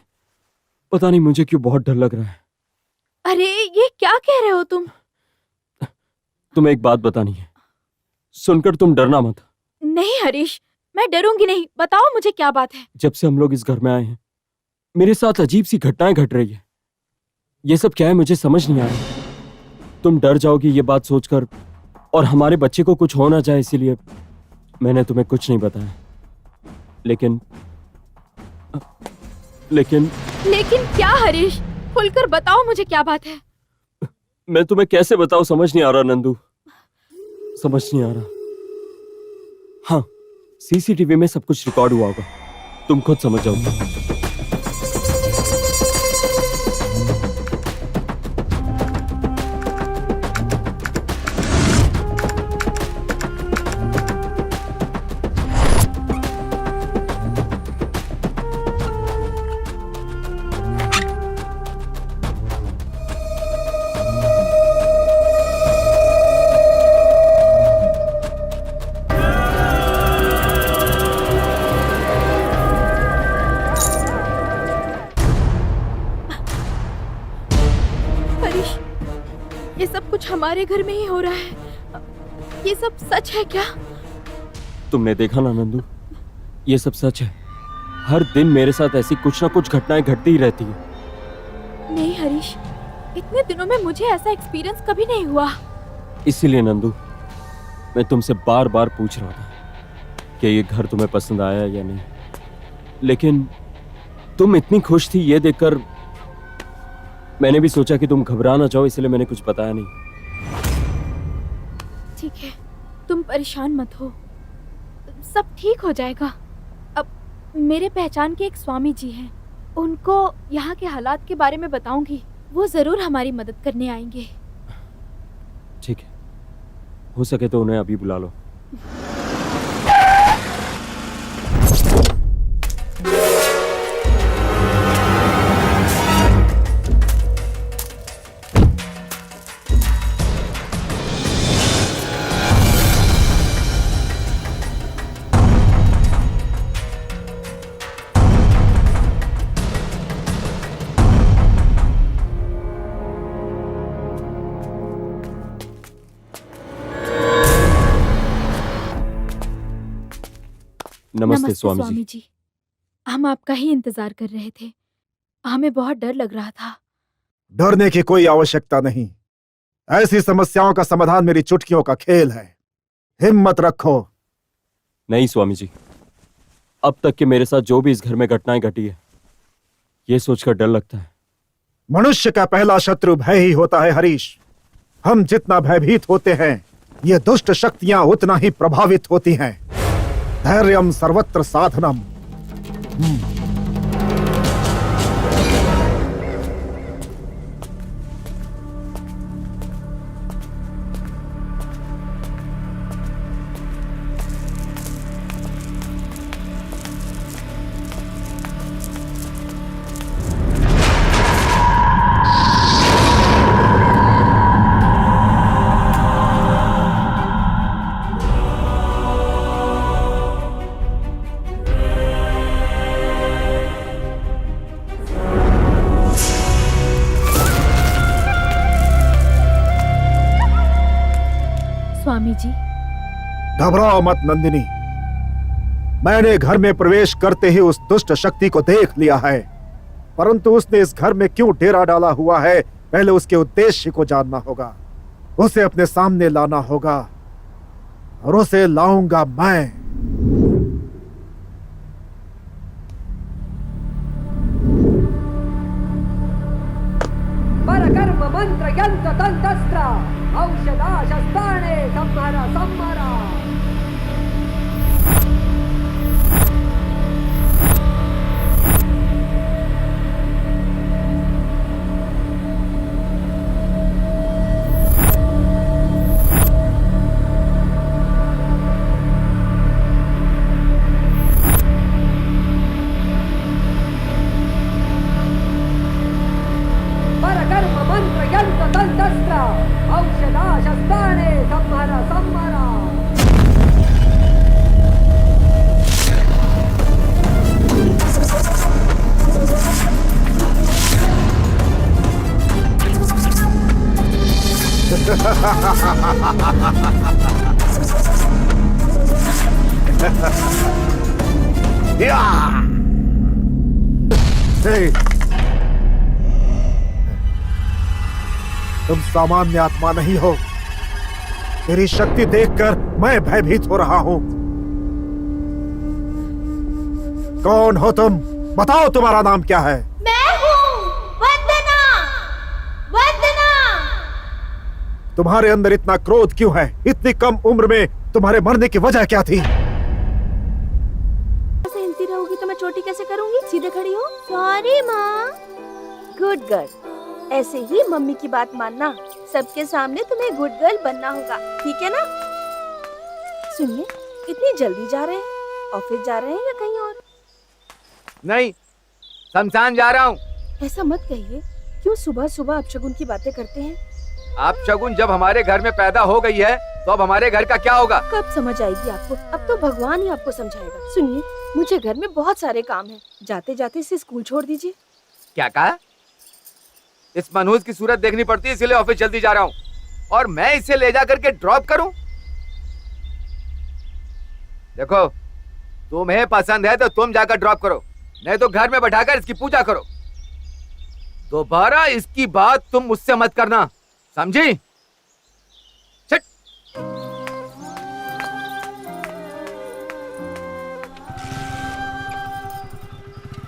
पता नहीं मुझे क्यों बहुत डर लग रहा है। अरे ये क्या कह रहे हो तुम? तुम्हें एक बात बतानी है, सुनकर तुम डरना मत। नहीं हरीश, मैं डरूंगी नहीं। बताओ मुझे क्या बात है। जब से हम लोग इस घर में आए हैं, मेरे साथ अजीब सी घटनाएं घट रही है। ये सब क्या है मुझे समझ नहीं आ रहा। तुम डर जाओगी ये बात सोचकर, और हमारे बच्चे को कुछ हो ना जाए इसीलिए मैंने तुम्हें कुछ नहीं बताया। लेकिन क्या हरीश? खुलकर बताओ मुझे क्या बात है। मैं तुम्हें कैसे बताऊं, समझ नहीं आ रहा नंदू, समझ नहीं आ रहा। हाँ, सीसीटीवी में सब कुछ रिकॉर्ड हुआ होगा, तुम खुद समझ जाओगे। हरीश, ये सब कुछ हमारे घर में ही हो रहा है। ये सब सच है क्या? तुमने देखा ना नंदू, ये सब सच है। हर दिन मेरे साथ ऐसी कुछ ना कुछ घटनाएं घटती ही रहती है। नहीं हरीश, इतने दिनों में मुझे ऐसा एक्सपीरियंस कभी नहीं हुआ। इसीलिए नंदू, मैं तुमसे बार बार पूछ रहा था कि ये घर तुम्हें पसंद आया या नहीं, लेकिन तुम इतनी खुश थी ये देखकर मैंने भी सोचा कि तुम घबरा ना जाओ, इसलिए मैंने कुछ बताया नहीं। ठीक है, तुम परेशान मत हो, सब ठीक हो जाएगा। अब मेरे पहचान के एक स्वामी जी हैं, उनको यहाँ के हालात के बारे में बताऊंगी, वो जरूर हमारी मदद करने आएंगे। ठीक है, हो सके तो उन्हें अभी बुला लो। नमस्ते स्वामी जी। हम आपका ही इंतजार कर रहे थे। हमें बहुत डर लग रहा था। डरने की कोई आवश्यकता नहीं। ऐसी समस्याओं का समाधान मेरी चुटकियों का खेल है। हिम्मत रखो। नहीं स्वामी जी, अब तक के मेरे साथ जो भी इस घर में घटनाएं घटी है, ये सोचकर डर लगता है। मनुष्य का पहला शत्रु भय ही होता है हरीश। हम जितना भयभीत होते हैं, ये दुष्ट शक्तियां उतना ही प्रभावित होती हैं। धैर्यम सर्वत्र साधनम। स्वामी जी, घबराओ मत नंदिनी। मैंने घर में प्रवेश करते ही उस दुष्ट शक्ति को देख लिया है, परंतु उसने इस घर में क्यों डेरा डाला हुआ है, पहले उसके उद्देश्य को जानना होगा। उसे अपने सामने लाना होगा, और उसे लाऊंगा मैं। परकर्म मंत्र यंत्र तंत्र औषधा शस्त्राणे संहारा संहारा। अत्यंततंतस्त्र औषधाशस्त्राणे संहर संहर या! हे! तुम सामान्य आत्मा नहीं हो। तेरी शक्ति देखकर मैं भयभीत हो रहा हूं। कौन हो तुम? बताओ तुम्हारा नाम क्या है? मैं हूँ वंदना। वंदना। तुम्हारे अंदर इतना क्रोध क्यों है? इतनी कम उम्र में तुम्हारे मरने की वजह क्या थी? ऐसे हिलती रहोगी तो मैं चोटी कैसे करूंगी? सीधे खड़ी हो। सॉरी माँ। Good girl. ऐसे ही मम्मी की बात मानना। सबके सामने तुम्हें गुड गर्ल बनना होगा, ठीक है ना? सुनिए, इतनी जल्दी जा रहे हैं? ऑफिस जा रहे हैं या कहीं और? नहीं, शमशान जा रहा हूँ। ऐसा मत कहिए। क्यों सुबह सुबह अपशगुन की बातें करते हैं? आप शगुन जब हमारे घर में पैदा हो गई है तो अब हमारे घर का क्या होगा? कब समझ आएगी आपको? अब तो भगवान ही आपको समझाएगा। सुनिए, मुझे घर में बहुत सारे काम हैं। जाते जाते इसे स्कूल छोड़ दीजिए। क्या कहा? इस मनहूस की सूरत देखनी पड़ती है, इसलिए ऑफिस जल्दी जा रहा हूँ। और मैं इसे ले जा करके ड्रॉप करूँ? देखो, तुम्हें पसंद है तो तुम जाकर ड्रॉप करो, नहीं तो घर में बैठाकर इसकी पूजा करो। दोबारा इसकी बात तुम मुझसे मत करना, समझी? चट।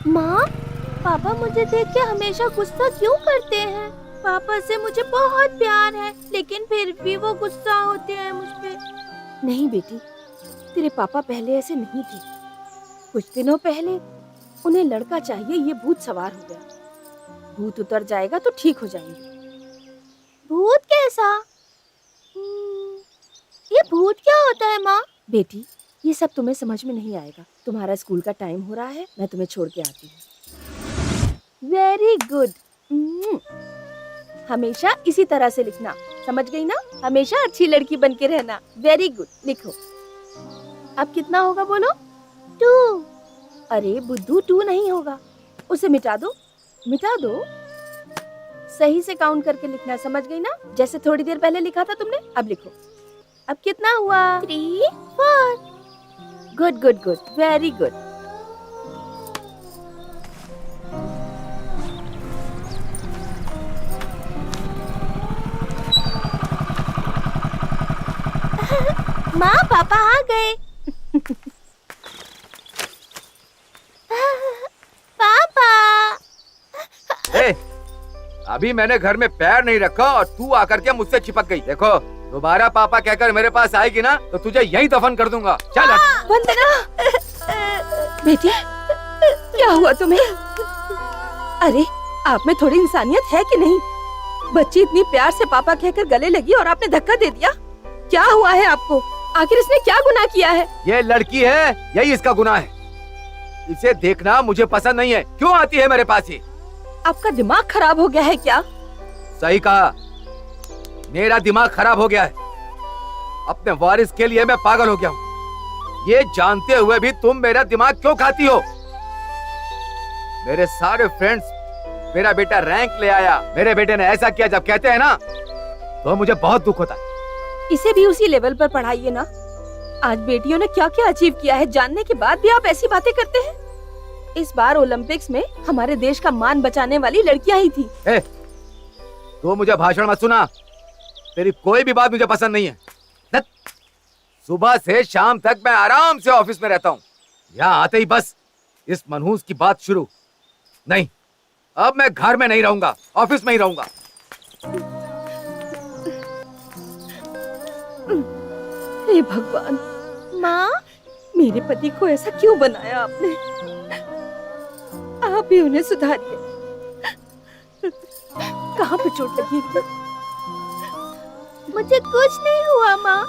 माँ, पापा मुझे देख के हमेशा गुस्सा क्यों करते हैं? पापा से मुझे बहुत प्यार है, लेकिन फिर भी वो गुस्सा होते हैं मुझ पे। नहीं बेटी, तेरे पापा पहले ऐसे नहीं थे। कुछ दिनों पहले उन्हें लड़का चाहिए, ये भूत सवार हो गया। भूत उतर जाएगा तो ठीक हो जाएंगे। भूत कैसा? ये भूत क्या होता है माँ? बेटी, ये सब तुम्हें समझ में नहीं आएगा। तुम्हारा स्कूल का टाइम हो रहा है, मैं तुम्हें छोड़ के आती हूँ। Very good. हमेशा इसी तरह से लिखना, समझ गई ना? हमेशा अच्छी लड़की बन के रहना। वेरी गुड, लिखो। अब कितना होगा बोलो? 2। अरे बुद्धू, 2 नहीं होगा, उसे मिटा दो। मिटा दो। सही से काउंट करके लिखना, समझ गई ना? जैसे थोड़ी देर पहले लिखा था तुमने, अब लिखो। अब कितना हुआ? 3, 4। Good good good, very good. माँ, पापा आ गए। पापा। ए, अभी मैंने घर में पैर नहीं रखा और तू आकर के मुझसे चिपक गई। देखो, दोबारा पापा कहकर मेरे पास आएगी ना तो तुझे यहीं दफन कर दूंगा। चल हट। वंदना। बेटी, क्या हुआ तुम्हें? अरे, आप में थोड़ी इंसानियत है कि नहीं? बच्ची इतनी प्यार से पापा कहकर गले लगी और आपने धक्का दे दिया। क्या हुआ है आपको? आखिर इसने क्या गुनाह किया है? ये लड़की है, यही इसका गुनाह है। इसे देखना मुझे पसंद नहीं है। क्यों आती है मेरे पास ही? आपका दिमाग खराब हो गया है क्या? सही कहा, मेरा दिमाग खराब हो गया है। अपने वारिस के लिए मैं पागल हो गया हूँ। ये जानते हुए भी तुम मेरा दिमाग क्यों खाती हो? मेरे सारे फ्रेंड्स मेरा बेटा रैंक ले आया, मेरे बेटे ने ऐसा किया, जब कहते हैं ना तो मुझे बहुत दुख होता है। इसे भी उसी लेवल पर पढ़ाइए ना। आज बेटियों ने क्या क्या अचीव किया है, जानने के बाद भी आप ऐसी बातें करते हैं। इस बार ओलंपिक्स में हमारे देश का मान बचाने वाली लड़कियां ही थी। तो मुझे भाषण मत सुना, तेरी कोई भी बात मुझे पसंद नहीं है। सुबह से शाम तक मैं आराम से ऑफिस में रहता हूँ, यहाँ आते ही बस इस मनहूस की बात शुरू। नहीं, अब मैं घर में नहीं रहूंगा, ऑफिस में ही रहूंगा। हे भगवान। माँ, मेरे पति को ऐसा क्यों बनाया आपने? आप ही उन्हें सुधारिए। कहाँ पे चोट लगी है? मुझे कुछ नहीं हुआ माँ,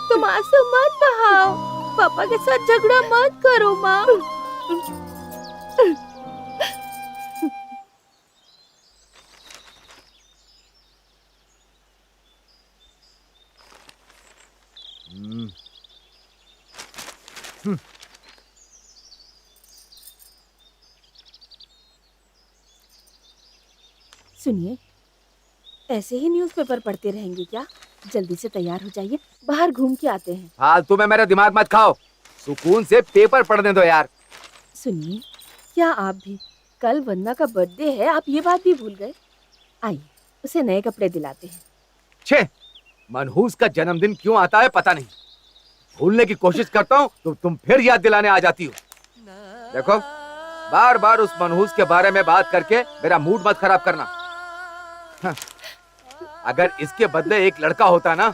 तुम आंसू मत बहाओ। पापा के साथ झगड़ा मत करो माँ। सुनिए, ऐसे ही न्यूज़पेपर पढ़ते रहेंगे क्या? जल्दी से तैयार हो जाइए, बाहर घूम के आते हैं। फालतू में मेरा दिमाग मत खाओ, सुकून से पेपर पढ़ने दो यार। सुनिए, क्या आप भी, कल वंदना का बर्थडे है, आप ये बात भी भूल गए? आइए, उसे नए कपड़े दिलाते हैं। छे, मनहूस का जन्मदिन क्यों आता है पता नहीं। भूलने की कोशिश करता हूँ तो तुम फिर याद दिलाने आ जाती हो। देखो, बार बार उस मनहूस के बारे में बात करके मेरा मूड मत खराब करना। हाँ, अगर इसके बदले एक लड़का होता ना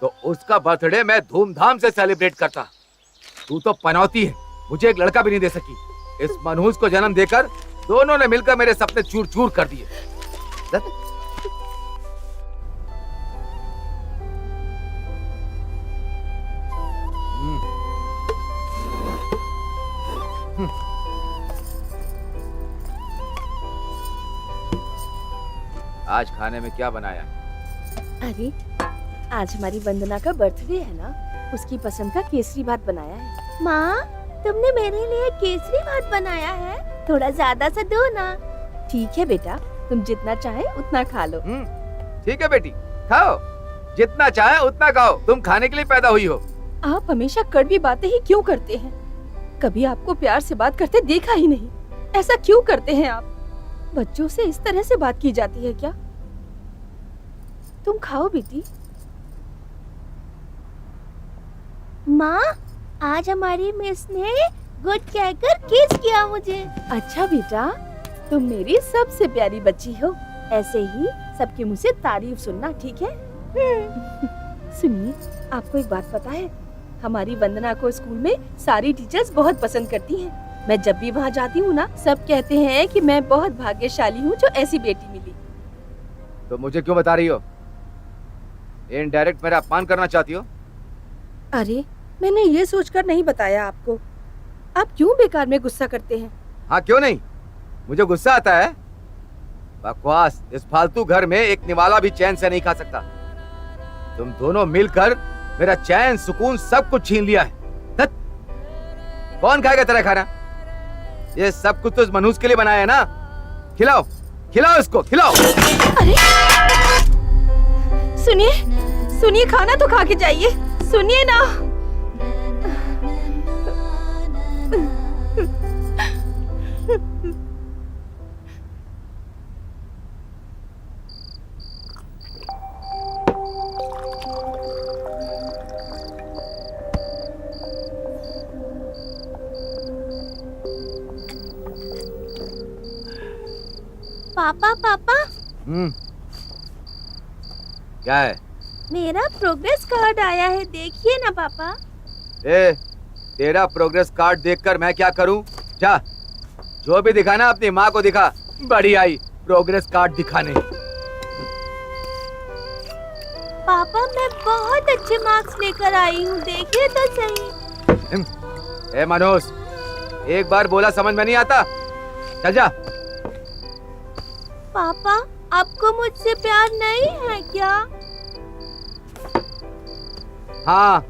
तो उसका बर्थडे मैं धूमधाम से सेलिब्रेट करता। तू तो पनौती है, मुझे एक लड़का भी नहीं दे सकी। इस मनहूस को जन्म देकर दोनों ने मिलकर मेरे सपने चूर चूर कर दिए। आज खाने में क्या बनाया? अरे, आज हमारी वंदना का बर्थडे है ना, उसकी पसंद का केसरी भात बनाया है। माँ, तुमने मेरे लिए केसरी भात बनाया है, थोड़ा ज्यादा सा दो ना। ठीक है बेटा, तुम जितना चाहे उतना खा लो। ठीक है बेटी, खाओ, जितना चाहे उतना खाओ, तुम खाने के लिए पैदा हुई हो। आप हमेशा कड़वी बातें ही क्यों करते हैं? कभी आपको प्यार से बात करते देखा ही नहीं। ऐसा क्यों करते हैं आप? बच्चों से इस तरह से बात की जाती है क्या? तुम खाओ बेटी। माँ, आज हमारी मिस ने गुड कहकर किस किया मुझे। अच्छा बेटा, तुम मेरी सबसे प्यारी बच्ची हो। ऐसे ही सबके मुंह से तारीफ सुनना, ठीक है? सुनिए, आपको एक बात पता है? हमारी वंदना को स्कूल में सारी टीचर्स बहुत पसंद करती हैं। मैं जब भी वहाँ जाती हूँ ना, सब कहते हैं कि मैं बहुत भाग्यशाली हूँ जो ऐसी बेटी मिली। तो मुझे क्यों बता रही हो? इनडायरेक्ट मेरा अपमान करना चाहती हो? अरे, मैंने ये सोचकर नहीं बताया आपको। आप क्यों बेकार में गुस्सा करते हैं? हाँ, क्यों नहीं, मुझे गुस्सा आता है। बकवास, इस फालतू घर में एक निवाला भी चैन से नहीं खा सकता। तुम दोनों मिलकर मेरा चैन सुकून सब कुछ छीन लिया है। धत! कौन खाएगा तेरा खाना? ये सब कुछ तो इस मनहूस के लिए बनाया है ना। खिलाओ, खिलाओ इसको, खिलाओ। अरे, सुनिए, सुनिए, खाना तो खा के जाइए। सुनिए ना। पापा पापा, क्या है? मेरा प्रोग्रेस कार्ड आया है, देखिए ना पापा। ए, तेरा प्रोग्रेस कार्ड देखकर मैं क्या करूं? जा, जो भी दिखाना अपनी माँ को दिखा। बड़ी आई प्रोग्रेस कार्ड दिखाने। पापा, मैं बहुत अच्छे मार्क्स लेकर आई हूँ, देखिए तो सही। ए मनोज, एक बार बोला समझ में नहीं आता? चल जा। पापा, आपको मुझसे प्यार नहीं है क्या? हाँ,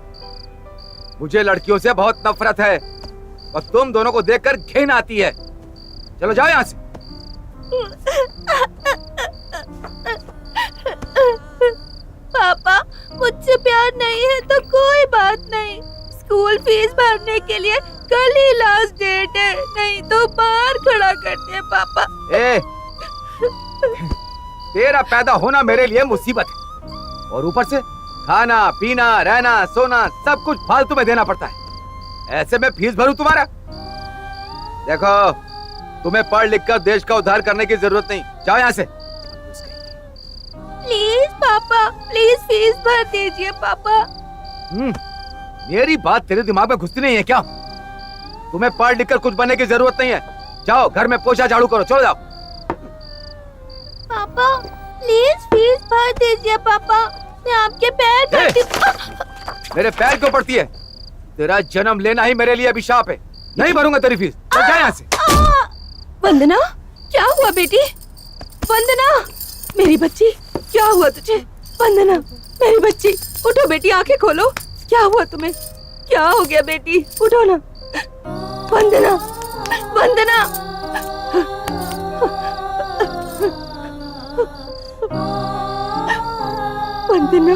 मुझे लड़कियों से बहुत नफरत है और तुम दोनों को देखकर घिन आती है। चलो जाओ यहाँ से। पापा, मुझसे प्यार नहीं है तो कोई बात नहीं। स्कूल फीस भरने के लिए कल ही लास्ट डेट है, नहीं तो बाहर खड़ा करते हैं पापा। ए, तेरा पैदा होना मेरे लिए मुसीबत है और ऊपर से खाना पीना रहना सोना सब कुछ फालतू में देना पड़ता है। ऐसे में फीस भरूं तुम्हारा? देखो, तुम्हें पढ़ लिख कर देश का उद्धार करने की जरूरत नहीं। जाओ यहाँ से। प्लीज पापा, प्लीज फीस भर दीजिए पापा। मेरी बात तेरे दिमाग में घुसती नहीं है क्या? तुम्हें पढ़ लिख कर कुछ बनने की जरूरत नहीं है। जाओ, घर में पोछा झाड़ू करो, चलो जाओ। पापा, प्लीज फीस भर दीजिए पापा, मैं आपके पैर पड़ती। मेरे पैर क्यों पड़ती है? तेरा जन्म लेना ही मेरे लिए अभिशाप है। नहीं भरूंगा तेरी फीस। चल जा यहाँ से। वंदना, क्या हुआ बेटी? वंदना, मेरी बच्ची, क्या हुआ तुझे? वंदना, मेरी बच्ची, उठो बेटी, आंखें खोलो। क्या हुआ तुम्हें? क्या हो गया बेटी? उठो ना। वंदना, वंदना। वंदना।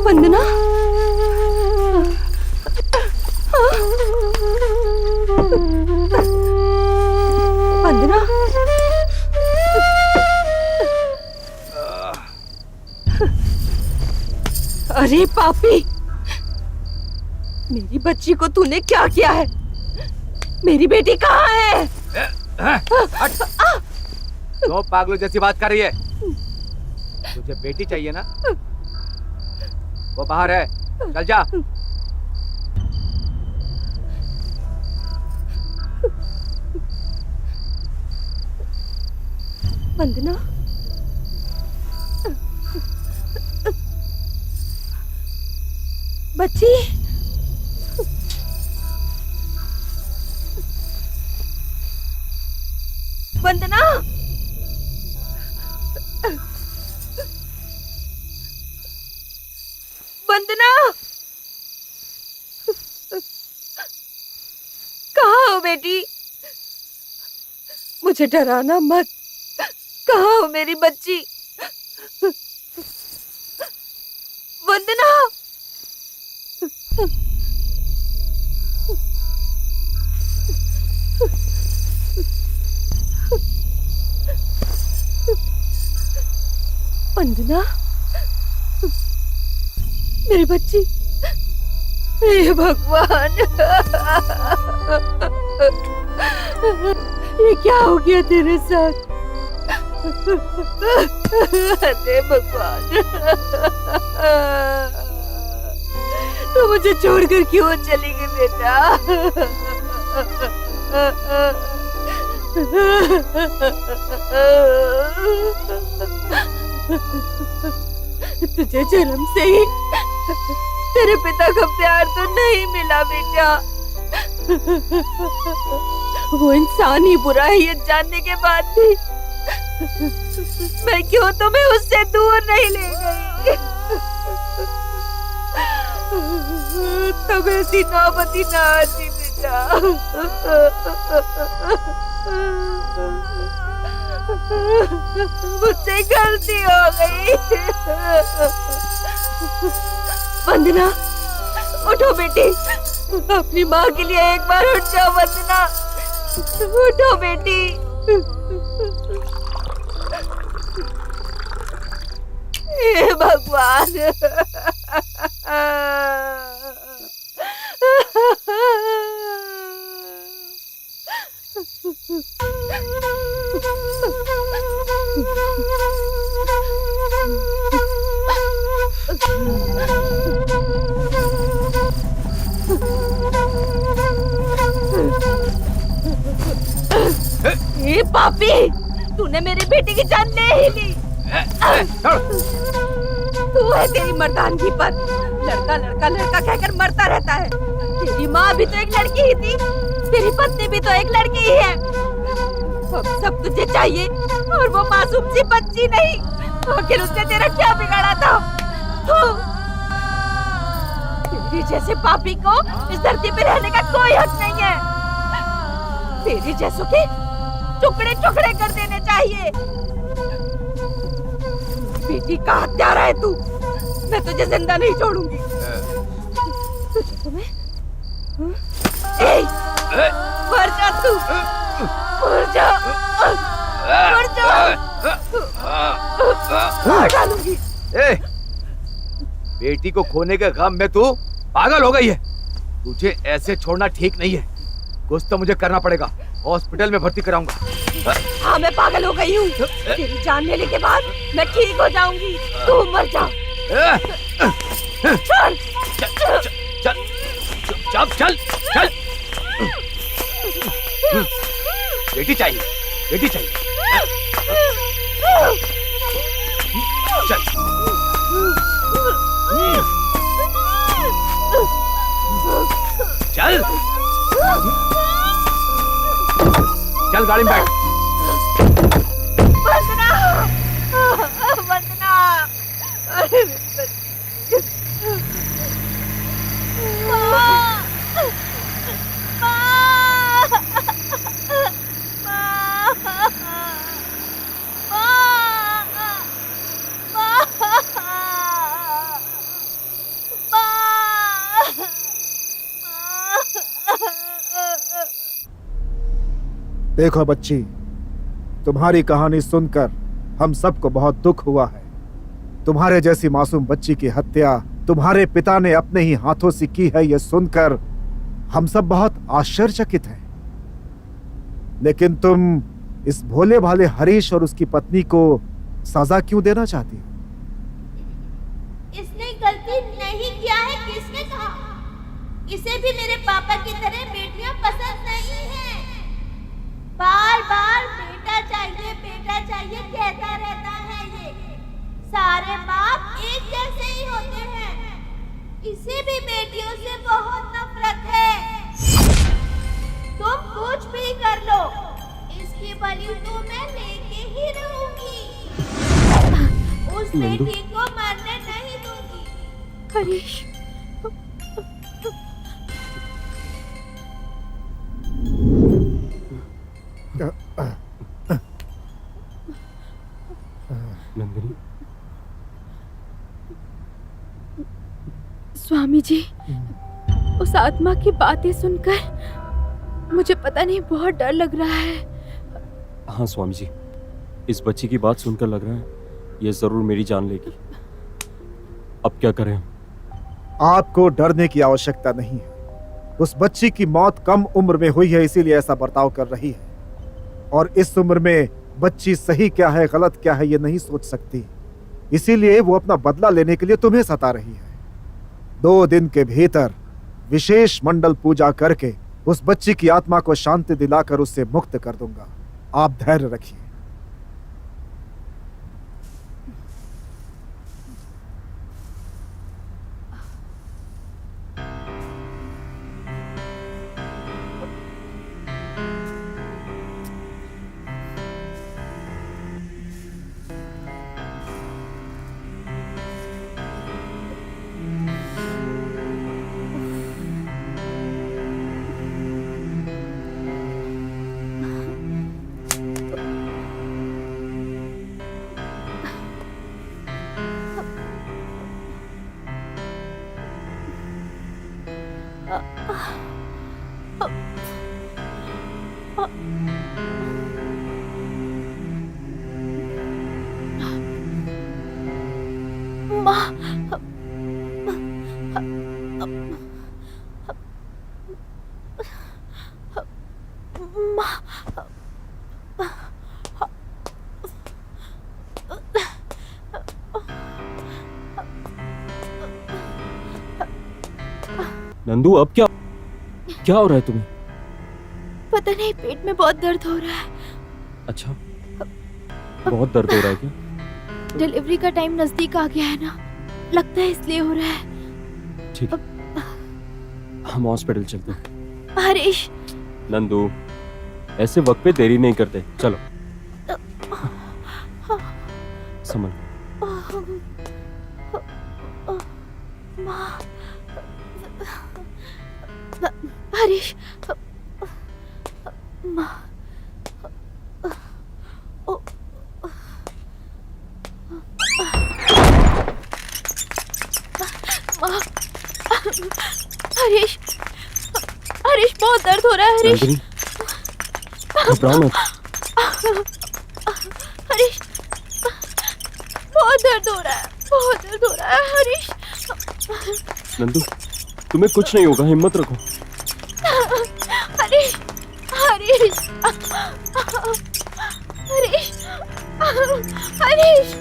वंदना, वंदना, अरे पापी, मेरी बच्ची को तूने क्या किया है? मेरी बेटी कहाँ है? क्यों पागलों जैसी बात कर रही है? तुझे बेटी चाहिए ना? वो बाहर है, चल जा। वंदना, बच्ची, वंदना, वंदना, कहाँ हो बेटी? मुझे डराना मत। कहाँ हो मेरी बच्ची? वंदना, वंदना, मेरी बच्ची। हे भगवान, ये क्या हो गया तेरे साथ? अरे भगवान, तू मुझे छोड़कर क्यों चली गई बेटा? तुझे जन्म से ही तेरे पिता का प्यार तो नहीं मिला बेटा। वो इंसान ही बुरा है ये जानने के बाद भी मैं क्यों तुम्हें उससे दूर नहीं ले गई? तब ऐसी नौबती ना आती बेटा। मुझसे गलती हो गई। वंदना, उठो बेटी, अपनी माँ के लिए एक बार उठ जाओ। वंदना, उठो बेटी। हे भगवान, ये पापी, तूने मेरी बेटी की जान ले ही ली। तू है तेरी मर्दानगी पर लड़का लड़का लड़का कहकर मरता रहता है। तेरी माँ भी तो एक लड़की ही थी, तेरी पत्नी भी तो एक लड़की ही है। अब सब तुझे चाहिए और वो मासूम सी बच्ची नहीं। आखिर उसने तेरा क्या बिगाड़ा था? तेरी जैसे पापी को इस धरती पे रहने का कोई हक नहीं है। तेरी जैसों के टुकड़े टुकड़े कर देने चाहिए। बेटी का हत्यारा है तू, मैं तुझे जिंदा नहीं छोड़ूंगी। तुझे तो मैं मर जा तू, मर जा, मर जा, मार डालूंगी। बेटी को खोने के गम में तू पागल हो गई है। तुझे ऐसे छोड़ना ठीक नहीं है। कुछ तो मुझे करना पड़ेगा। हॉस्पिटल में भर्ती कराऊंगा। हाँ मैं पागल हो गई हूँ। तेरी जान लेने के बाद मैं ठीक हो जाऊंगी, तू मर जा। चल चल चुपचाप चल चल। बेटी चाहिए, बेटी चाहिए। चल चल चल गाड़ी में बैठ। वंदना, वंदना, अरे देखो बच्ची, तुम्हारी कहानी सुनकर हम सबको बहुत दुख हुआ है। तुम्हारे जैसी मासूम बच्ची की हत्या तुम्हारे पिता ने अपने ही हाथों से की है, यह सुनकर हम सब बहुत आश्चर्यचकित हैं। लेकिन तुम इस भोले भाले हरीश और उसकी पत्नी को सजा क्यों देना चाहती हो? इसने गलती नहीं किया है, किसने कहा? इसे भी मेरे पापा की तरह बेटियां पसंद नहीं है। बार बार बेटा चाहिए कहता रहता है ये। सारे बाप एक जैसे ही होते हैं। इसे भी बेटियों से बहुत नफरत है। तुम कुछ भी कर लो, इसकी बलि तो मैं लेके ही रहूंगी। उस बेटी को मरने नहीं दूंगी। हरीश, नंदिनी, स्वामी जी, उस आत्मा की बातें सुनकर मुझे पता नहीं बहुत डर लग रहा है। हाँ स्वामी जी, इस बच्ची की बात सुनकर लग रहा है ये जरूर मेरी जान लेगी। अब क्या करें? आपको डरने की आवश्यकता नहीं है। उस बच्ची की मौत कम उम्र में हुई है, इसीलिए ऐसा बर्ताव कर रही है। और इस उम्र में बच्ची सही क्या है गलत क्या है ये नहीं सोच सकती, इसीलिए वो अपना बदला लेने के लिए तुम्हें सता रही है। 2 दिन के भीतर विशेष मंडल पूजा करके उस बच्ची की आत्मा को शांति दिलाकर उससे मुक्त कर दूंगा। आप धैर्य रखिए। नंदू, अब क्या हो रहा है तुम्हें? पता नहीं, पेट में बहुत दर्द हो रहा है। अच्छा, बहुत दर्द हो रहा है क्या? डिलीवरी का टाइम नजदीक आ गया है ना, लगता है इसलिए हो रहा है। ठीक है, हम हॉस्पिटल चलते हैं। हरीश, नंदू, ऐसे वक्त पे देरी नहीं करते, चलो। संभल। हरीश, माँ, हरीश, हरीश बहुत दर्द हो रहा है। हरीश, नंदिनी, घबराओ मत। हरीश, बहुत दर्द हो रहा है, बहुत दर्द हो रहा है। हरीश, नंदू, तुम्हें कुछ नहीं होगा, हिम्मत रखो। हरीश, हरीश, हरीश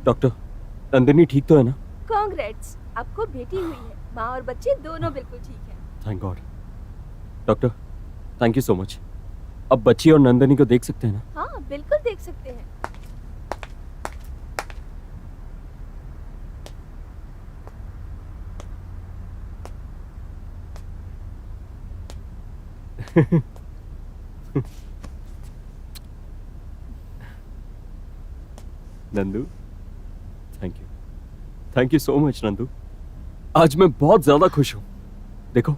डॉक्टर, नंदिनी ठीक तो है ना? कांग्रेट्स, आपको बेटी हुई है। माँ और बच्चे दोनों बिल्कुल ठीक हैं। Thank God. Doctor, thank you so much. अब बच्ची और नंदिनी को देख सकते हैं ना? हाँ बिल्कुल देख सकते हैं। Nandu, thank you so much Nandu. आज मैं बहुत ज्यादा खुश हूं। देखो,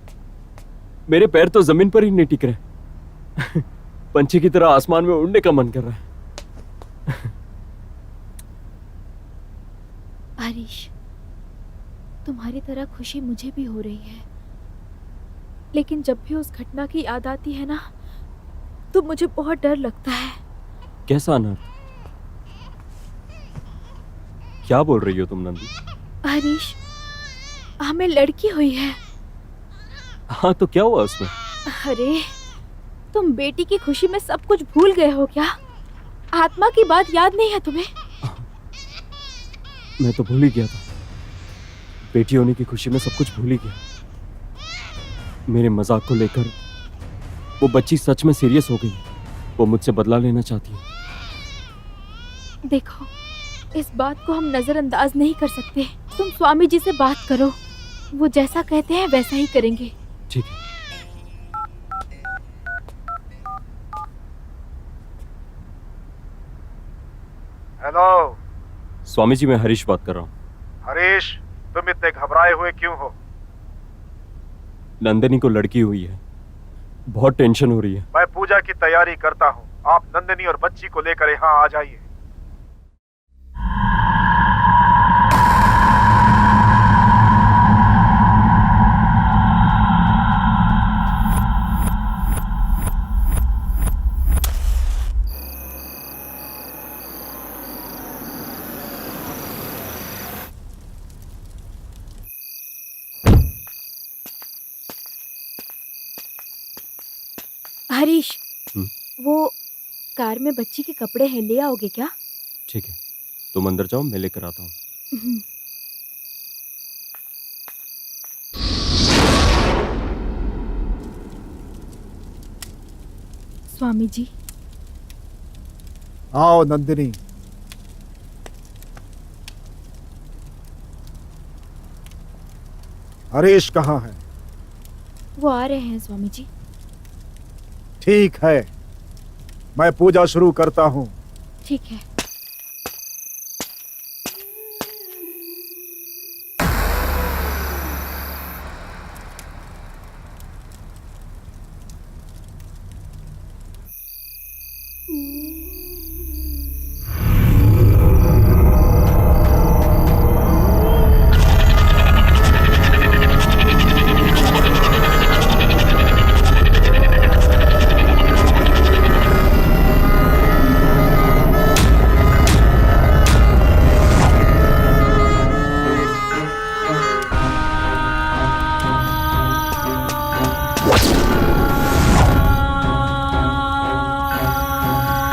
मेरे पैर तो जमीन पर ही नहीं टिक रहे। पंछी की तरह आसमान में उड़ने का मन कर रहा है। हरीश, तुम्हारी तरह खुशी मुझे भी हो रही है, लेकिन जब भी उस घटना की याद आती है ना, तो मुझे बहुत डर लगता है। कैसा अनर्थ? क्या बोल रही हो तुम नंदू? हरीश, हमें लड़की हुई है। हाँ, तो क्या हुआ उसमें? अरे, तुम बेटी की खुशी में सब कुछ भूल गए हो क्या? आत्मा की बात याद नहीं है तुम्हें? मैं तो भूल ही गया था। बेटी होने की खुशी में सब कुछ भूल ही गया। मेरे मजाक को लेकर वो बच्ची सच में सीरियस हो गई। वो मुझसे बदला लेना चाहती है। देखो, इस बात को हम नजरअंदाज नहीं कर सकते। तुम स्वामी जी से बात करो, वो जैसा कहते हैं वैसा ही करेंगे। ठीक है। हेलो स्वामी जी, मैं हरीश बात कर रहा हूँ। हरीश, तुम इतने घबराए हुए क्यों हो? नंदिनी को लड़की हुई है, बहुत टेंशन हो रही है। मैं पूजा की तैयारी करता हूँ। आप नंदिनी और बच्ची को लेकर यहाँ आ जाइए। हरीश, वो कार में बच्ची के कपड़े हैं, ले आओगे क्या? ठीक है, तुम अंदर जाओ, मैं लेकर आता हूँ। स्वामी जी। आओ नंदिनी। हरीश कहाँ है? वो आ रहे हैं स्वामी जी। ठीक है, मैं पूजा शुरू करता हूँ। ठीक है।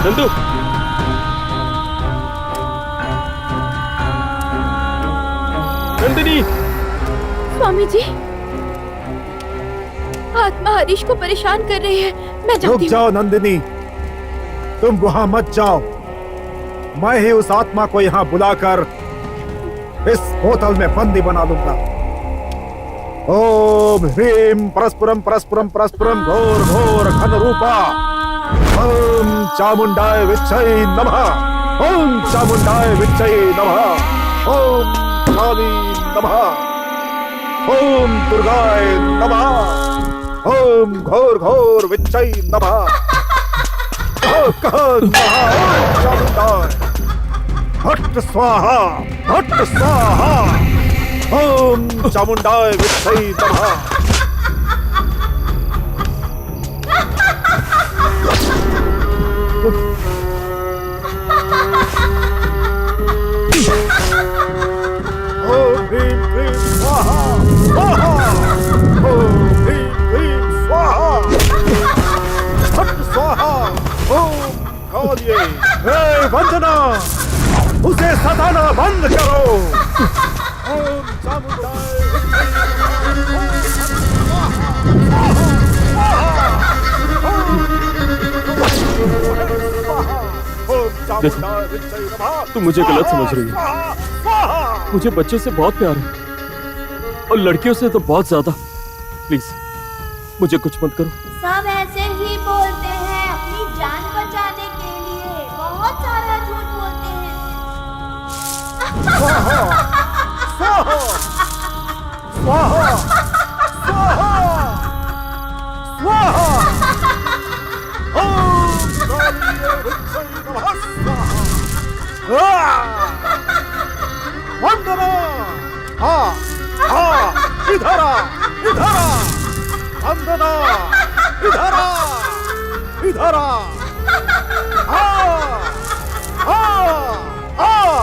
नंदू, नंदिनी। स्वामी जी, आत्मा हरीश को परेशान कर रही है। मैं रुक जाती हूँ। जाओ नंदिनी, तुम वहां मत जाओ। मैं ही उस आत्मा को यहाँ बुलाकर इस बोतल में बंदी बना दूंगा। ओम ह्रीम परस्पुरम परस्पुरम परस्पुरम घोर घोर घन रूपा ओम चामुंडाय विच्चै नमः। ओम चामुंडाय विच्चै नमः। ओम काली नमः। ओम दुर्गाय नमः। ओम घोर घोर विच्चै नमः। हट स्वाहा, हट स्वाहा। ओम चामुंडाय विच्चै नमः। वंदना, उसे सताना बंद करो। ओम चामुंडाय तुम मुझे गलत समझ रही हो। मुझे बच्चे से बहुत प्यार है और लड़कियों से तो बहुत ज्यादा। प्लीज मुझे कुछ मत करो। सब ऐसे ही बोलते हैं अपनी जान बचाने के लिए, बहुत सारा झूठ बोलते वंदना, हाँ हाँ, इधर आ, इधर आ, वंदना, इधर आ, इधर आ, हाँ हाँ हाँ।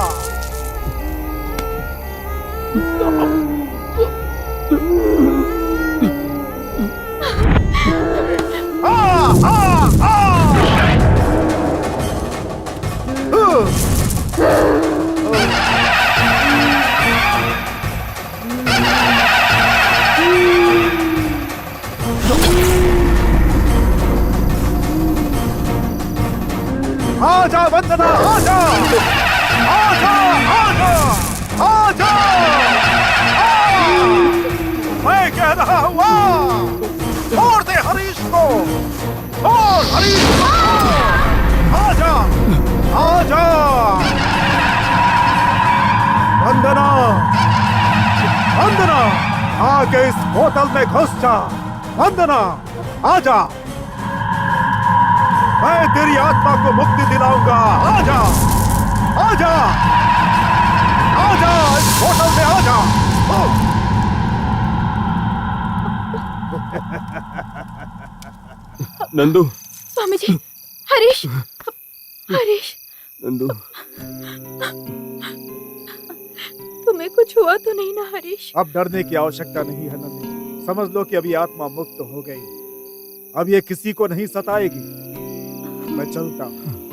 आजा वंदना, आजा, आजा, आजा, आजा, मैं कह रहा हूँ छोड़ दे हरीश को, छोड़ हरीश को, आजा, आजा, वंदना, वंदना, आके इस बोतल में घुस जा, वंदना, आजा, मैं तेरी आत्मा को मुक्ति दिलाऊंगा, आजा, आजा, आजा, इस होटल में आजा। नंदू, स्वामी जी, हरीश, हरीश, नंदू, तुम्हें कुछ हुआ तो नहीं ना हरीश? अब डरने की आवश्यकता नहीं है नंदी, समझ लो कि अभी आत्मा मुक्त हो गई, अब ये किसी को नहीं सताएगी। मैं चलता हूँ।